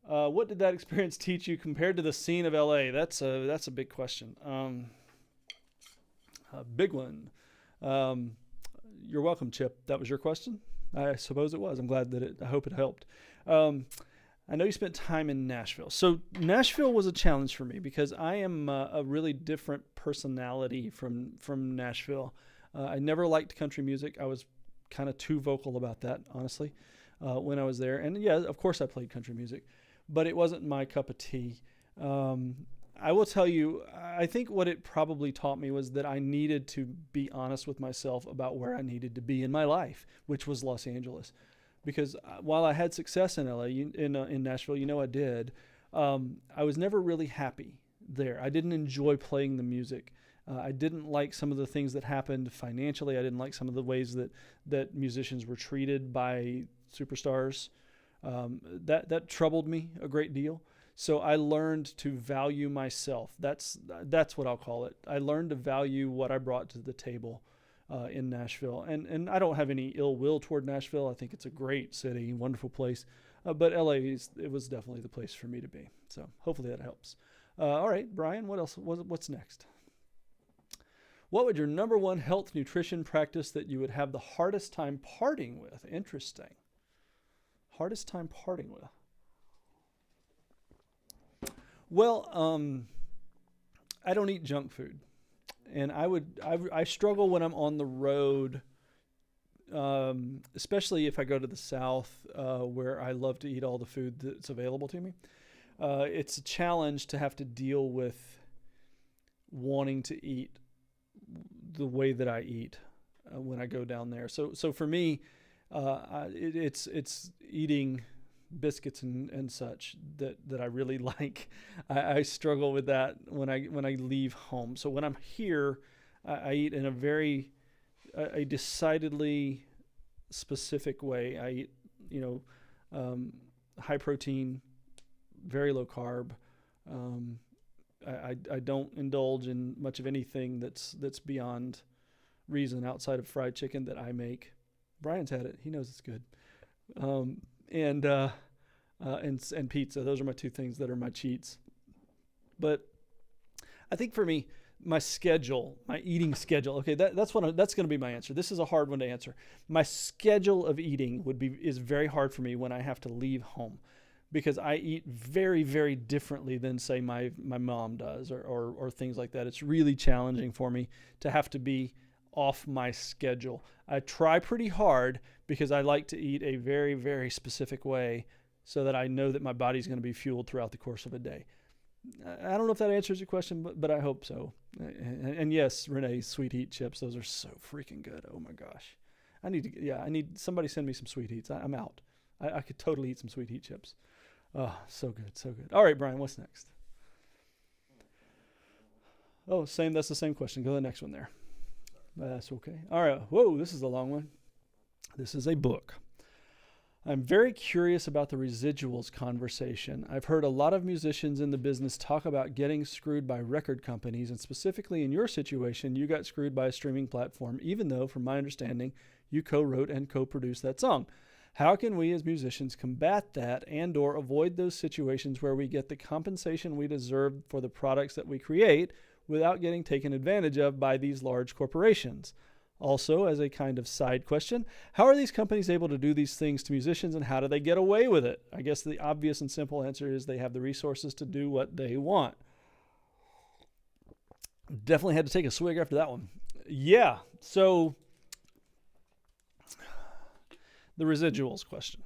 What did that experience teach you compared to the scene of LA? That's a big question. A big one. You're welcome, Chip. That was your question? I suppose it was. I'm glad that I hope it helped. I know you spent time in Nashville. So Nashville was a challenge for me because I am a really different personality from Nashville. I never liked country music. I was kind of too vocal about that, honestly, when I was there. And yeah, of course I played country music, but it wasn't my cup of tea. I will tell you, I think what it probably taught me was that I needed to be honest with myself about where I needed to be in my life, which was Los Angeles. Because while I had success in LA, in Nashville, I did, I was never really happy there. I didn't enjoy playing the music. I didn't like some of the things that happened financially. I didn't like some of the ways that musicians were treated by superstars. That troubled me a great deal. So I learned to value myself. That's what I'll call it. I learned to value what I brought to the table in Nashville. And I don't have any ill will toward Nashville. I think it's a great city, wonderful place. But LA, it was definitely the place for me to be. So hopefully that helps. All right, Brian, what else? What's next? What would your number one health nutrition practice that you would have the hardest time parting with? Interesting. Hardest time parting with. Well, I don't eat junk food, and I struggle when I'm on the road, especially if I go to the South, where I love to eat all the food that's available to me. It's a challenge to have to deal with wanting to eat the way that I eat when I go down there. So for me, it's eating biscuits and such that I really like. I struggle with that when I leave home. So when I'm here, I eat in a decidedly specific way. I eat, high protein, very low carb. I don't indulge in much of anything that's beyond reason outside of fried chicken that I make. Brian's had it. He knows it's good. And pizza. Those are my two things that are my cheats. But I think for me, my eating schedule. Okay, that's going to be my answer. This is a hard one to answer. My schedule of eating is very hard for me when I have to leave home, because I eat very, very differently than, say, my mom does or things like that. It's really challenging for me to have to be off my schedule. I try pretty hard because I like to eat a very, very specific way so that I know that my body's going to be fueled throughout the course of a day. I don't know if that answers your question, but I hope so. And yes, Renee, Sweet Heat chips, those are so freaking good. Oh my gosh. I need somebody send me some Sweet Heats. I'm out. I could totally eat some Sweet Heat chips. Oh, so good, so good. All right, Brian, what's next? Oh, that's the same question. Go to the next one there. That's okay. All right. Whoa, this is a long one. This is a book. I'm very curious about the residuals conversation. I've heard a lot of musicians in the business talk about getting screwed by record companies, and specifically in your situation, you got screwed by a streaming platform, even though, from my understanding, you co-wrote and co-produced that song. How can we as musicians combat that and/or avoid those situations where we get the compensation we deserve for the products that we create without getting taken advantage of by these large corporations? Also, as a kind of side question, how are these companies able to do these things to musicians, and how do they get away with it? I guess the obvious and simple answer is they have the resources to do what they want. Definitely had to take a swig after that one. Yeah, so the residuals question.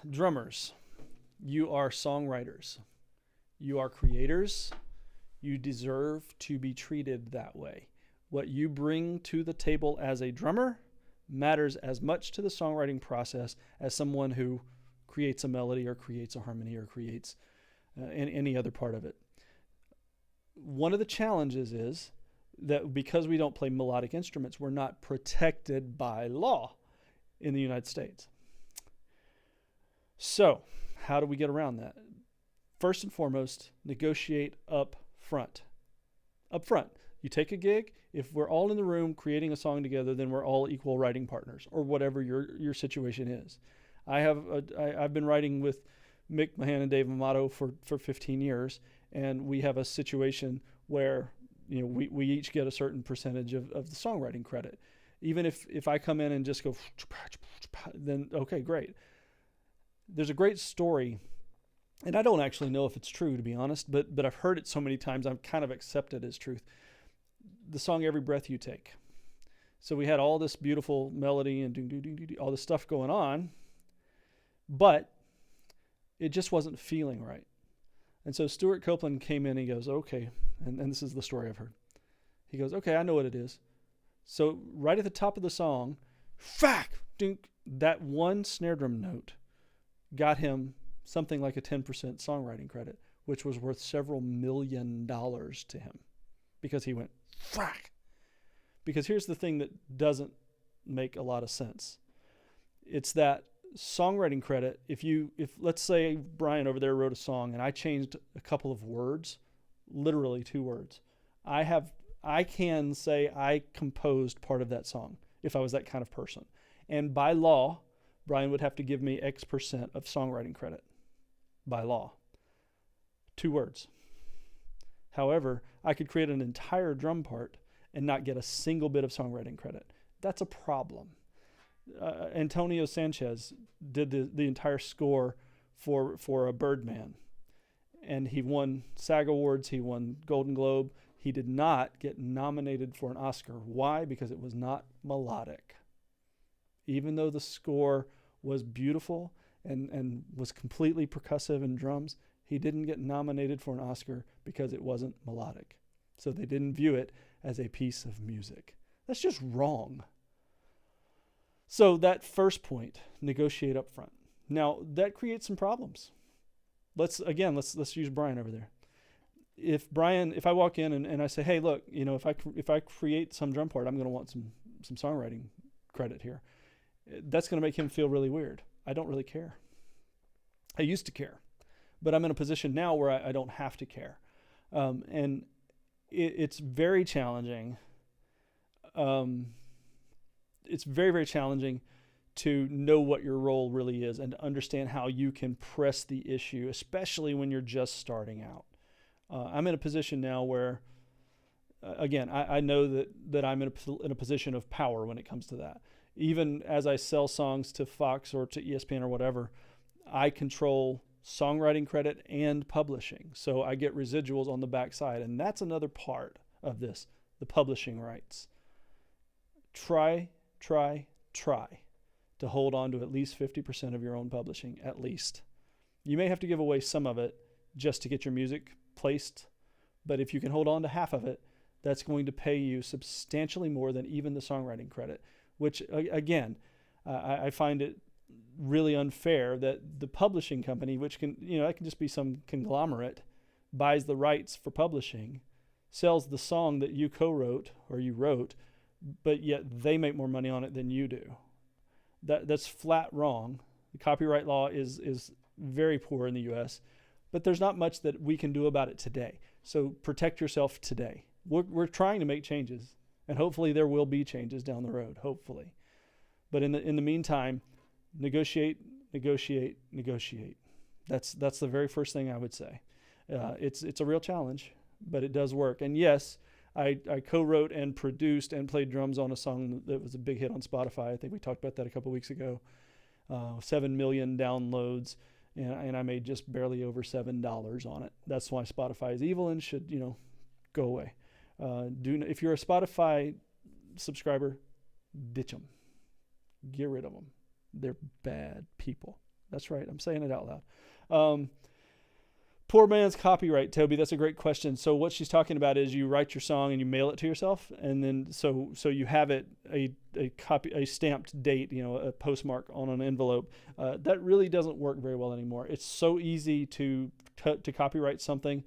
Drummers, you are songwriters. You are creators. You deserve to be treated that way. What you bring to the table as a drummer matters as much to the songwriting process as someone who creates a melody or creates a harmony or creates any other part of it. One of the challenges is that because we don't play melodic instruments, we're not protected by law in the United States. So, how do we get around that? First and foremost, negotiate up front. Up front. You take a gig, if we're all in the room creating a song together, then we're all equal writing partners, or whatever your situation is. I've been writing with Mick Mahan and Dave Amato for 15 years, and we have a situation where we each get a certain percentage of the songwriting credit. Even if I come in and just go, then okay, great. There's a great story, and I don't actually know if it's true, to be honest, but I've heard it so many times, I've kind of accepted it as truth. the song Every Breath You Take. So we had all this beautiful melody and all this stuff going on, but it just wasn't feeling right. And so Stuart Copeland came in and he goes, okay, and this is the story I've heard. He goes, okay, I know what it is. So right at the top of the song, that one snare drum note got him something like a 10% songwriting credit, which was worth several $1 million to him because he went, frack. Because here's the thing that doesn't make a lot of sense. It's that songwriting credit. If let's say Brian over there wrote a song and I changed a couple of words, literally 2 words, I can say I composed part of that song if I was that kind of person. And by law, Brian would have to give me X% of songwriting credit. By law. 2 words. However, I could create an entire drum part and not get a single bit of songwriting credit. That's a problem. Antonio Sanchez did the entire score for a Birdman, and he won SAG Awards, he won Golden Globe. He did not get nominated for an Oscar. Why? Because it was not melodic. Even though the score was beautiful and was completely percussive in drums, he didn't get nominated for an Oscar because it wasn't melodic. So they didn't view it as a piece of music. That's just wrong. So that first point, negotiate up front. Now that creates some problems. Let's use Brian over there. If I walk in and I say, hey, look, if I create some drum part, I'm going to want some songwriting credit here. That's going to make him feel really weird. I don't really care. I used to care, but I'm in a position now where I don't have to care. And it's very challenging. It's very, very challenging to know what your role really is and to understand how you can press the issue, especially when you're just starting out. I'm in a position now where, again, I know that I'm in a position of power when it comes to that. Even as I sell songs to Fox or to ESPN or whatever, I control songwriting credit and publishing. So I get residuals on the backside. And that's another part of this, the publishing rights. Try to hold on to at least 50% of your own publishing, at least. You may have to give away some of it just to get your music placed, but if you can hold on to half of it, that's going to pay you substantially more than even the songwriting credit, which again, I find it really unfair that the publishing company, which can, that can just be some conglomerate, buys the rights for publishing, sells the song that you co-wrote or you wrote, but yet they make more money on it than you do. That's flat wrong. The copyright law is very poor in the U.S., but there's not much that we can do about it today. So protect yourself today. We're trying to make changes, and hopefully there will be changes down the road, hopefully. But in the meantime, negotiate. That's the very first thing I would say. It's a real challenge, but it does work. And yes, I co-wrote and produced and played drums on a song that was a big hit on Spotify. I think we talked about that a couple of weeks ago. 7 million downloads, and I made just barely over $7 on it. That's why Spotify is evil and should, go away. If you're a Spotify subscriber, ditch them. Get rid of them. They're bad people. That's right. I'm saying it out loud. Poor man's copyright, Toby. That's a great question. So what she's talking about is you write your song and you mail it to yourself, and then so you have it a stamped date, a postmark on an envelope. That really doesn't work very well anymore. It's so easy to copyright something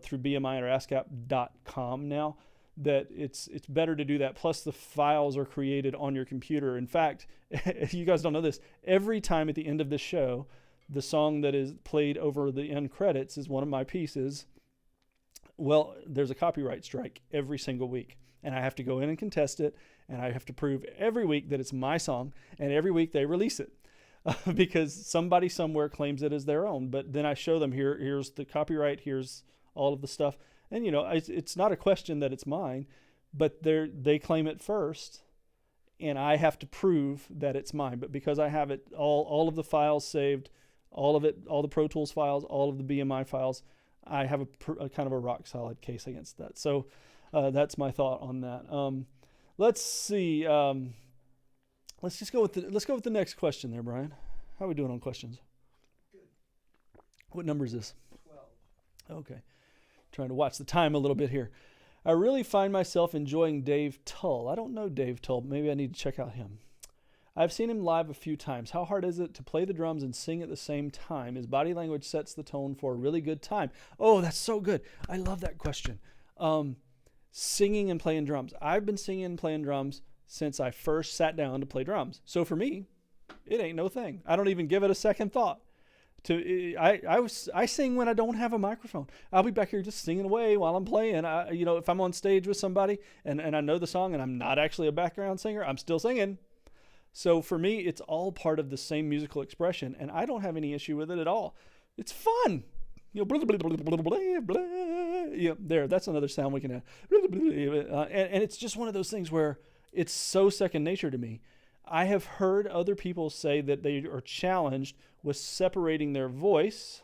through BMI or ASCAP.com now that it's better to do that. Plus the files are created on your computer. In fact, if you guys don't know this, every time at the end of this show, the song that is played over the end credits is one of my pieces. Well, there's a copyright strike every single week, and I have to go in and contest it, and I have to prove every week that it's my song, and every week they release it because somebody somewhere claims it as their own. But then I show them here's the copyright, here's all of the stuff, and it's not a question that it's mine, but they claim it first, and I have to prove that it's mine. But because I have it all of the files saved, all of it, all the Pro Tools files, all of the BMI files, I have a kind of a rock solid case against that. So That's my thought on that. Let's see. Let's go with the next question there, Brian. How are we doing on questions? Good. What number is this? 12. Okay. Trying to watch the time a little bit here. I really find myself enjoying Dave Tull. I don't know Dave Tull. Maybe I need to check out him. I've seen him live a few times. How hard is it to play the drums and sing at the same time? His body language sets the tone for a really good time. Oh, that's so good. I love that question. Singing and playing drums. I've been singing and playing drums since I first sat down to play drums. So for me, it ain't no thing. I don't even give it a second thought. I sing when I don't have a microphone. I'll be back here just singing away while I'm playing. If I'm on stage with somebody and I know the song and I'm not actually a background singer, I'm still singing. So for me, it's all part of the same musical expression, and I don't have any issue with it at all. It's fun. Blah, blah, blah, blah, blah, blah. There, that's another sound we can have. And it's just one of those things where it's so second nature to me. I have heard other people say that they are challenged with separating their voice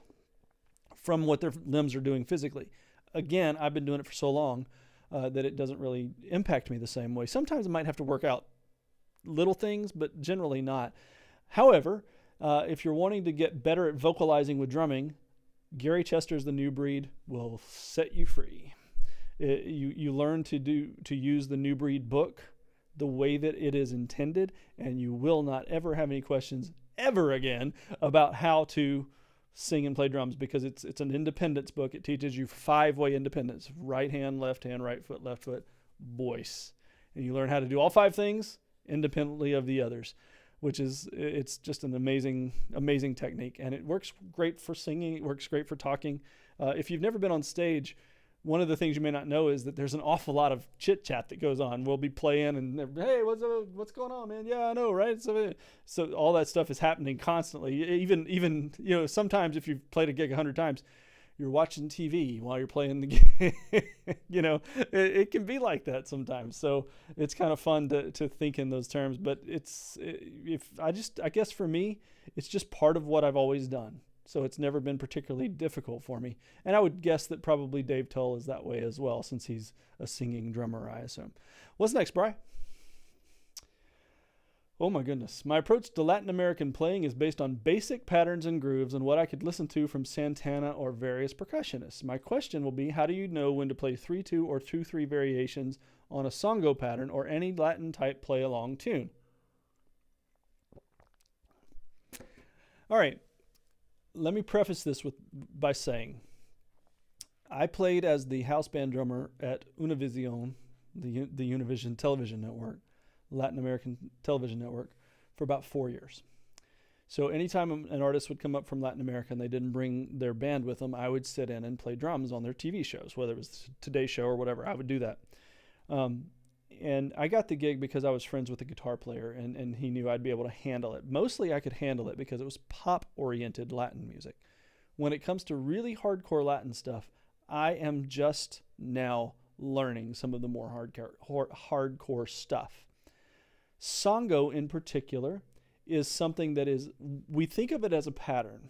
from what their limbs are doing physically. Again, I've been doing it for so long that it doesn't really impact me the same way. Sometimes I might have to work out little things, but generally not. However, if you're wanting to get better at vocalizing with drumming, Gary Chester's The New Breed will set you free. You learn to use the New Breed book the way that it is intended, and you will not ever have any questions ever again about how to sing and play drums, because it's an independence book. It teaches you 5-way independence: right hand, left foot, voice. And you learn how to do all 5 things independently of the others, it's just an amazing technique, and it works great for singing. It works great for talking. If you've never been on stage, one of the things you may not know is that there's an awful lot of chit chat that goes on. We'll be playing and, hey, what's going on, man? Yeah, I know, right? So all that stuff is happening constantly. Even sometimes if you've played a gig 100 times, you're watching TV while you're playing the game. It can be like that sometimes. So it's kind of fun to think in those terms. But I guess for me, it's just part of what I've always done. So it's never been particularly difficult for me. And I would guess that probably Dave Tull is that way as well, since he's a singing drummer, I assume. What's next, Bri? Oh my goodness. My approach to Latin American playing is based on basic patterns and grooves and what I could listen to from Santana or various percussionists. My question will be, how do you know when to play 3-2 or 2-3 variations on a songo pattern or any Latin type play along tune? All right. Let me preface this by saying I played as the house band drummer at Univision, the Univision television network, Latin American television network, for about 4 years. So anytime an artist would come up from Latin America and they didn't bring their band with them, I would sit in and play drums on their TV shows, whether it was Today Show or whatever. I would do that. And I got the gig because I was friends with the guitar player, and he knew I'd be able to handle it. Mostly I could handle it because it was pop-oriented Latin music. When it comes to really hardcore Latin stuff, I am just now learning some of the more hardcore stuff. Songo in particular is something that we think of it as a pattern.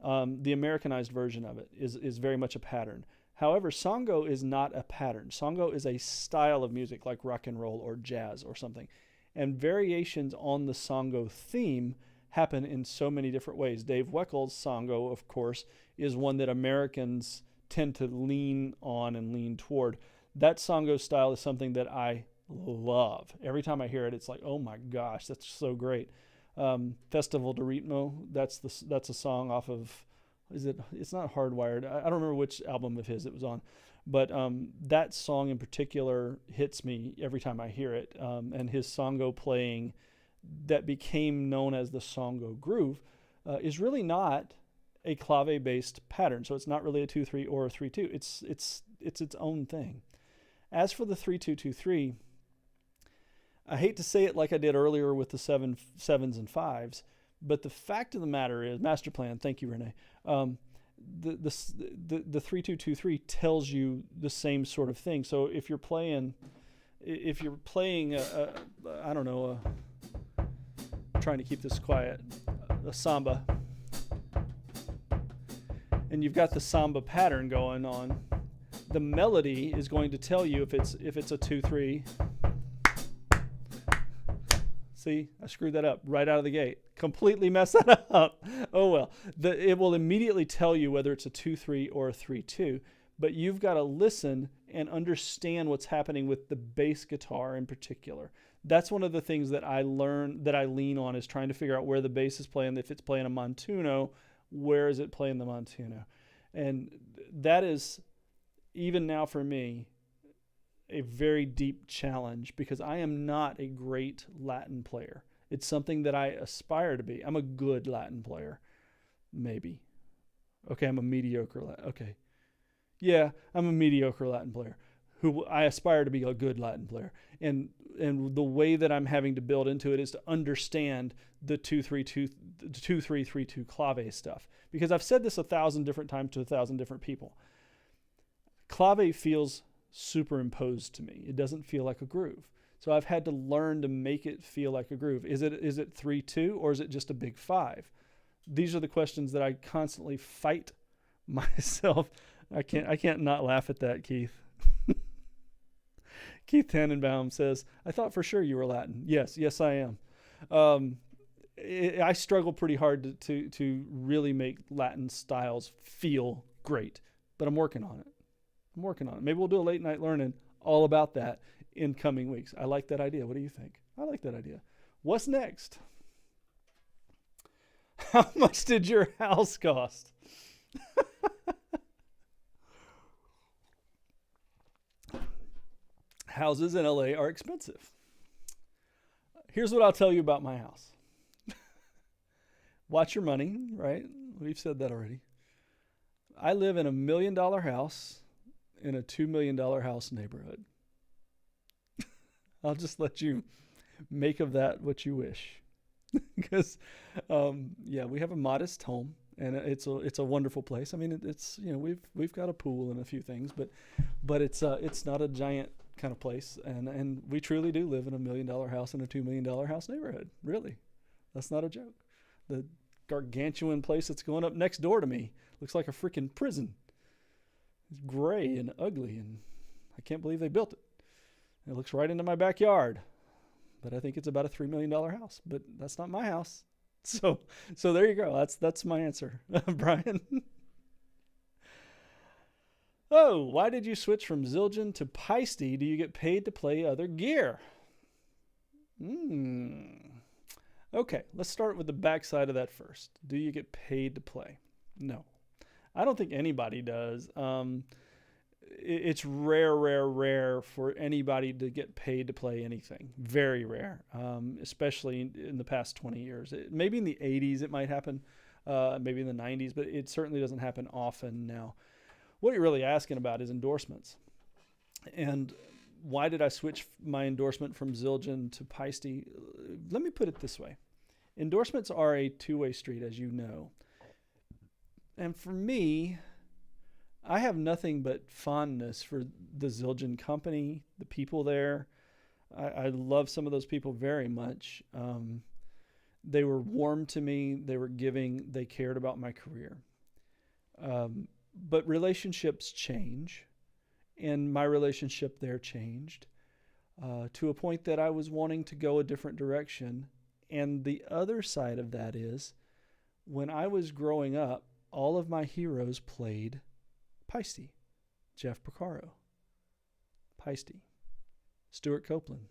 The Americanized version of it is very much a pattern. However, songo is not a pattern. Songo is a style of music like rock and roll or jazz or something. And variations on the songo theme happen in so many different ways. Dave Weckl's songo, of course, is one that Americans tend to lean on and lean toward. That songo style is something that I love. Every time I hear it, it's like, oh my gosh, that's so great. Festival de Ritmo, that's a song off of, it's not Hardwired. I don't remember which album of his it was on, but that song in particular hits me every time I hear it. And his songo playing that became known as the songo groove is really not a clave-based pattern. So it's not really a 2-3 or a 3-2. It's its own thing. As for the 3-2-2-3, I hate to say it like I did earlier with the 7s and 5s, but the fact of the matter is, Master Plan, thank you, Renee, the 3-2-2-3 tells you the same sort of thing. So if you're playing I don't know, trying to keep this quiet, a samba, and you've got the samba pattern going on, The melody is going to tell you if it's a 2-3. See, I screwed that up right out of the gate. Completely messed that up. Oh well. It will immediately tell you whether it's a 2-3 or a 3-2, but you've got to listen and understand what's happening with the bass guitar in particular. That's one of the things that I lean on, is trying to figure out where the bass is playing. If it's playing a montuno, where is it playing the montuno? And that is, even now for me, a very deep challenge, because I am not a great Latin player. It's something that I aspire to be. I'm a good Latin player. Maybe. Okay, I'm a mediocre Latin. Okay. Yeah, I'm a mediocre Latin player who I aspire to be a good Latin player. And the way that I'm having to build into it is to understand the 2-3-2 clave stuff. Because I've said this 1,000 different times to 1,000 different people. Clave feels superimposed to me. It doesn't feel like a groove. So I've had to learn to make it feel like a groove. Is it 3-2 or is it just a big 5? These are the questions that I constantly fight myself. I can't not laugh at that, Keith. Keith Tannenbaum says, I thought for sure you were Latin. Yes, I am. I struggle pretty hard to really make Latin styles feel great, but I'm working on it. Maybe we'll do a late night learning all about that in coming weeks. I like that idea. What do you think? I like that idea. What's next? How much did your house cost? Houses in LA are expensive. Here's what I'll tell you about my house. Watch your money, right? We've said that already. I live in $1 million house in a $2 million house neighborhood. I'll just let you make of that what you wish. Because, we have a modest home, and it's a wonderful place. I mean, it's we've got a pool and a few things, but it's not a giant kind of place, and we truly do live in $1 million house in a $2 million house neighborhood. Really, that's not a joke. The gargantuan place that's going up next door to me looks like a freaking prison. It's gray and ugly, and I can't believe they built it. It looks right into my backyard, but I think it's about a $3 million house. But that's not my house, so there you go. That's my answer, Brian. Oh, why did you switch from Zildjian to Paiste? Do you get paid to play other gear? Okay, let's start with the backside of that first. Do you get paid to play? No. I don't think anybody does. It's rare for anybody to get paid to play anything. Very rare, especially in the past 20 years. Maybe in the 80s it might happen, maybe in the 90s, but it certainly doesn't happen often now. What you're really asking about is endorsements. And why did I switch my endorsement from Zildjian to Paiste? Let me put it this way. Endorsements are a two-way street, as you know. And for me, I have nothing but fondness for the Zildjian company, the people there. I love some of those people very much. They were warm to me. They were giving. They cared about my career. But relationships change, and my relationship there changed to a point that I was wanting to go a different direction. And the other side of that is, when I was growing up, all of my heroes played Paiste. Jeff Porcaro, Paiste. Stuart Copeland,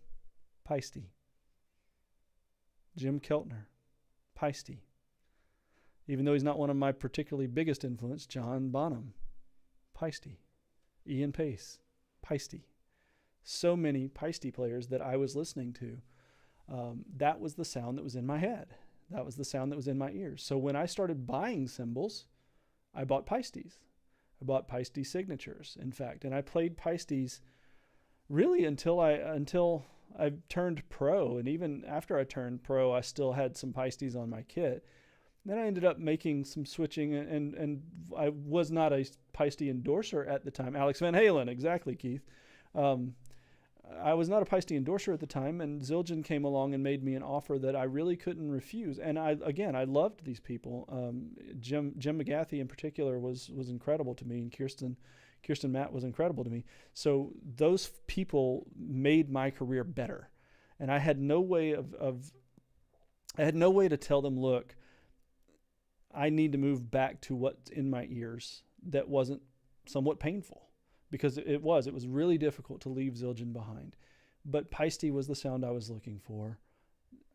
Paiste. Jim Keltner, Paiste. Even though he's not one of my particularly biggest influence, John Bonham, Paiste. Ian Pace, Paiste. So many Paiste players that I was listening to. That was the sound that was in my head. That was the sound that was in my ears. So when I started buying cymbals, I bought Paistes. I bought Paiste signatures, in fact. And I played Paistes really until I turned pro. And even after I turned pro, I still had some Paistes on my kit. Then I ended up making some switching, and I was not a Paiste endorser at the time. Alex Van Halen, exactly, Keith. I was not a Paiste endorser at the time, and Zildjian came along and made me an offer that I really couldn't refuse. And I loved these people. Jim McGathy in particular was incredible to me, and Kirsten Kirsten Matt was incredible to me. So those people made my career better. And I had no way I had no way to tell them, look, I need to move back to what's in my ears that wasn't somewhat painful, because it was really difficult to leave Zildjian behind. But Paiste was the sound I was looking for.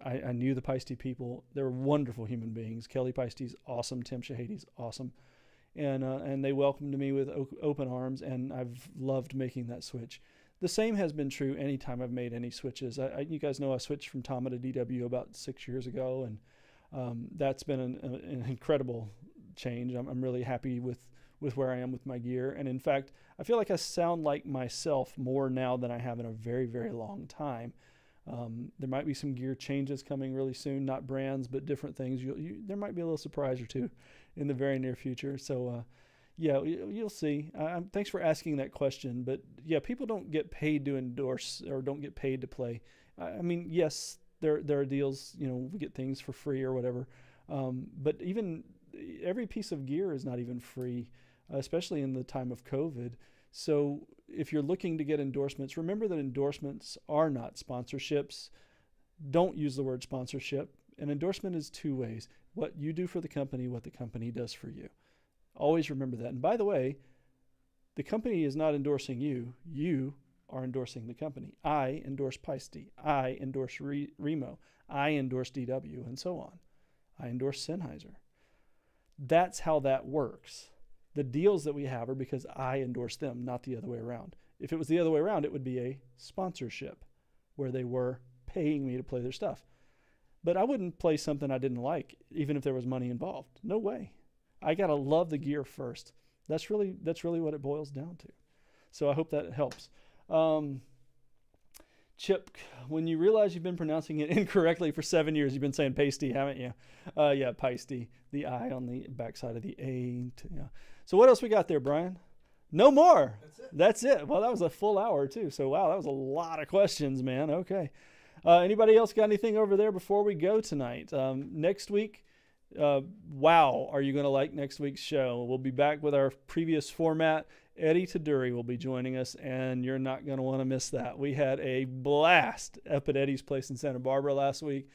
I knew the Paiste people. They were wonderful human beings. Kelly Paiste's awesome. Tim Shahady's awesome. And they welcomed me with open arms, and I've loved making that switch. The same has been true anytime I've made any switches. You guys know I switched from Tama to DW about 6 years ago, and that's been an incredible change. I'm really happy with where I am with my gear. And in fact, I feel like I sound like myself more now than I have in a very, very long time. There might be some gear changes coming really soon, not brands, but different things. There might be a little surprise or two in the very near future. So, yeah, you'll see. Thanks for asking that question. But yeah, people don't get paid to endorse or don't get paid to play. I mean, yes, there are deals, we get things for free or whatever. But even every piece of gear is not even free, especially in the time of COVID. So if you're looking to get endorsements, remember that endorsements are not sponsorships. Don't use the word sponsorship. An endorsement is two ways: what you do for the company, what the company does for you. Always remember that. And by the way, the company is not endorsing you. You are endorsing the company. I endorse Paiste. I endorse Remo. I endorse DW, and so on. I endorse Sennheiser. That's how that works. The deals that we have are because I endorse them, not the other way around. If it was the other way around, it would be a sponsorship where they were paying me to play their stuff. But I wouldn't play something I didn't like, even if there was money involved. No way. I got to love the gear first. That's really what it boils down to. So I hope that helps. Chip, when you realize you've been pronouncing it incorrectly for 7 years, you've been saying Paiste, haven't you? Yeah, Paiste, the I on the backside of the A. Yeah. So what else we got there, Brian? No more. That's it. Well, that was a full hour too. So wow, that was a lot of questions, man. Okay. Anybody else got anything over there before we go tonight? Next week, wow, are you going to like next week's show? We'll be back with our previous format. Eddie Taduri will be joining us, and you're not going to want to miss that. We had a blast up at Eddie's place in Santa Barbara last week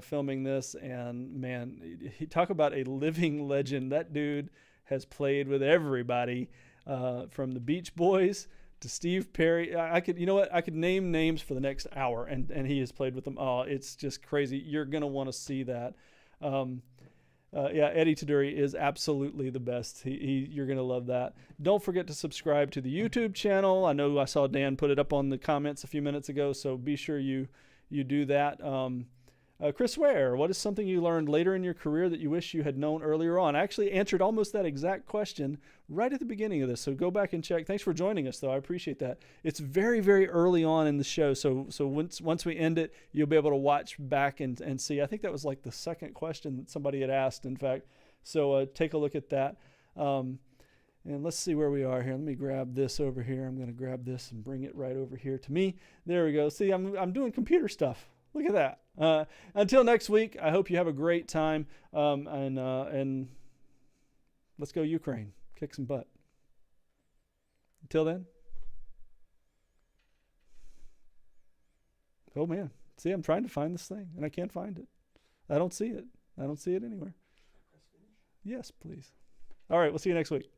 filming this, and man, he talk about a living legend. That dude has played with everybody from the Beach Boys to Steve Perry. I could name names for the next hour, and he has played with them all. It's just crazy. You're going to want to see that. Yeah, Eddie Taduri is absolutely the best. You're going to love that. Don't forget to subscribe to the YouTube channel. I know I saw Dan put it up on the comments a few minutes ago, so be sure you do that. Chris Ware, what is something you learned later in your career that you wish you had known earlier on? I actually answered almost that exact question right at the beginning of this, so go back and check. Thanks for joining us, though. I appreciate that. It's very, very early on in the show, so once we end it, you'll be able to watch back and see. I think that was like the second question that somebody had asked, in fact. So take a look at that. And let's see where we are here. Let me grab this over here. I'm going to grab this and bring it right over here to me. There we go. See, I'm doing computer stuff. Look at that. Until next week, I hope you have a great time. And let's go Ukraine. Kick some butt. Until then. Oh, man. See, I'm trying to find this thing, and I can't find it. I don't see it. I don't see it anywhere. Yes, please. All right, we'll see you next week.